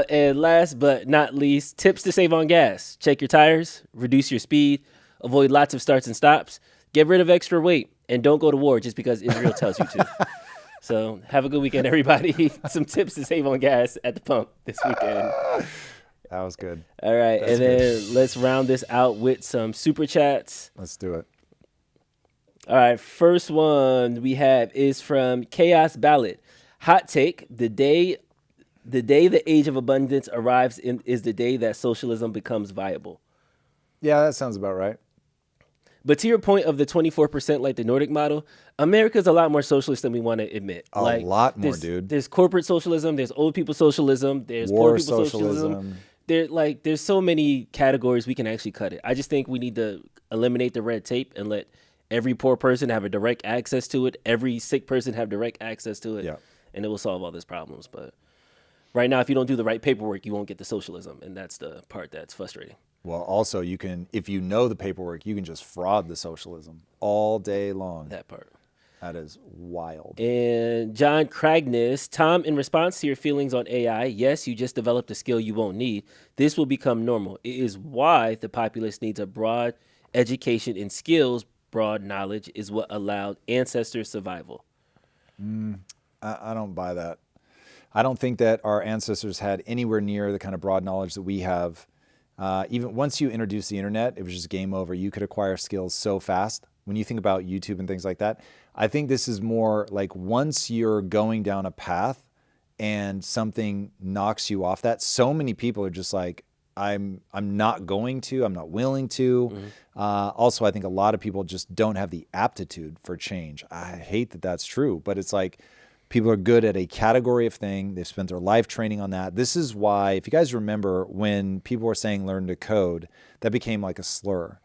And last but not least, tips to save on gas. Check your tires. Reduce your speed. Avoid lots of starts and stops. Get rid of extra weight. And don't go to war just because Israel tells you to. So have a good weekend, everybody. Some tips to save on gas at the pump this weekend. That was good. All right. That's then let's round this out with some super chats. Let's do it. All right, first one we have is from Chaos Ballot. Hot take: the day the age of abundance arrives is the day that socialism becomes viable. Yeah, that sounds about right. But to your point of the 24%, like the Nordic model, America's a lot more socialist than we want to admit. A lot more, dude. There's corporate socialism. There's old people socialism. There's poor people socialism. There's so many categories we can actually cut it. I just think we need to eliminate the red tape and let every poor person have a direct access to it. Every sick person have direct access to it. Yeah. And it will solve all these problems. But right now, if you don't do the right paperwork, you won't get the socialism. And that's the part that's frustrating. Well, also, you can, if you know the paperwork, you can just fraud the socialism all day long. That part. That is wild. And John Cragness, Tom, in response to your feelings on AI, yes, you just developed a skill you won't need. This will become normal. It is why the populace needs a broad education in skills. Broad knowledge is what allowed ancestors' survival. I don't buy that. I don't think that our ancestors had anywhere near the kind of broad knowledge that we have. even once you introduce the internet, it was just game over. You could acquire skills so fast. When you think about YouTube and things like that, I think this is more like once you're going down a path and something knocks you off that, so many people are just like, I'm not going to, I'm not willing to. Also, I think a lot of people just don't have the aptitude for change. I hate that that's true, but it's like people are good at a category of thing. They've spent their life training on that. This is why, if you guys remember when people were saying learn to code, that became like a slur.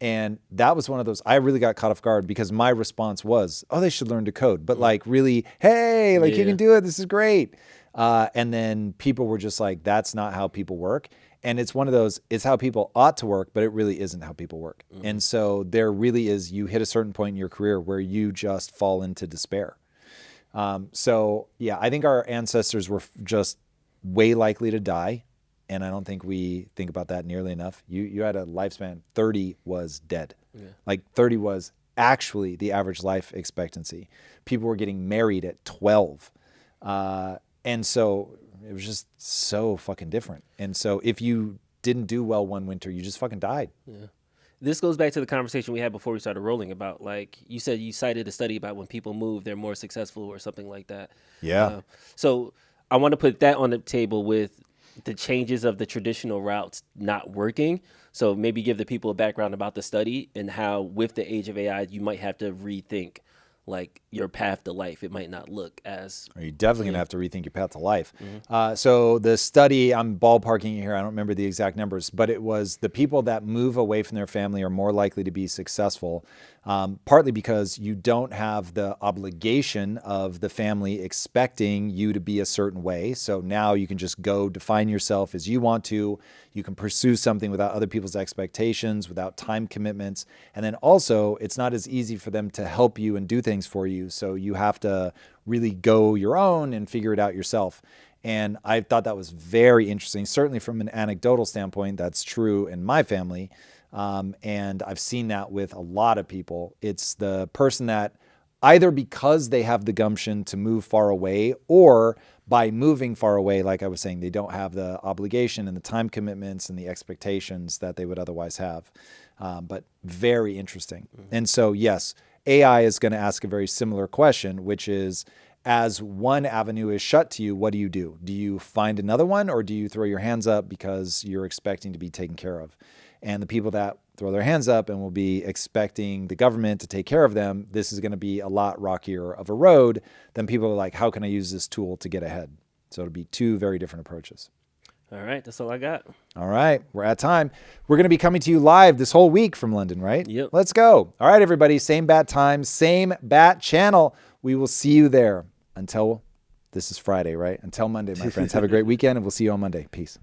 And that was one of those, I really got caught off guard because my response was, oh, they should learn to code. But like really, hey, like you can do it. This is great. And then people were just like, that's not how people work. And it's one of those, it's how people ought to work, but it really isn't how people work. And so there really is, you hit a certain point in your career where you just fall into despair. So yeah, I think our ancestors were just way likely to die. And I don't think we think about that nearly enough. You had a lifespan, 30 was dead. Like 30 was actually the average life expectancy. People were getting married at 12. And so it was just so fucking different. And so if you didn't do well one winter, you just fucking died. Yeah. This goes back to the conversation we had before we started rolling about, like, you said you cited a study about when people move, they're more successful or something like that. Yeah. So I want to put that on the table with the changes of the traditional routes not working. So maybe give the people a background about the study and how with the age of AI, you might have to rethink like your path to life. It might not look as... You're definitely going to have to rethink your path to life. So the study, I'm ballparking here, I don't remember the exact numbers, but it was the people that move away from their family are more likely to be successful, partly because you don't have the obligation of the family expecting you to be a certain way. So now you can just go define yourself as you want to. You can pursue something without other people's expectations, without time commitments. And then also, it's not as easy for them to help you and do things for you. So you have to really go your own and figure it out yourself. And I thought that was very interesting. Certainly from an anecdotal standpoint, that's true in my family. And I've seen that with a lot of people. It's the person that either because they have the gumption to move far away or by moving far away, like I was saying, they don't have the obligation and the time commitments and the expectations that they would otherwise have. But very interesting. And so, yes, AI is going to ask a very similar question, which is, as one avenue is shut to you, what do? Do you find another one, or do you throw your hands up because you're expecting to be taken care of? And the people that throw their hands up and will be expecting the government to take care of them, this is going to be a lot rockier of a road than people are like, how can I use this tool to get ahead? So it'll be two very different approaches. All right, that's all I got. All right, we're at time. We're going to be coming to you live this whole week from London, right? Yep. Let's go. All right, everybody, same bat time, same bat channel. We will see you there until, this is Friday, right? Until Monday, my friends. Have a great weekend, and we'll see you on Monday. Peace.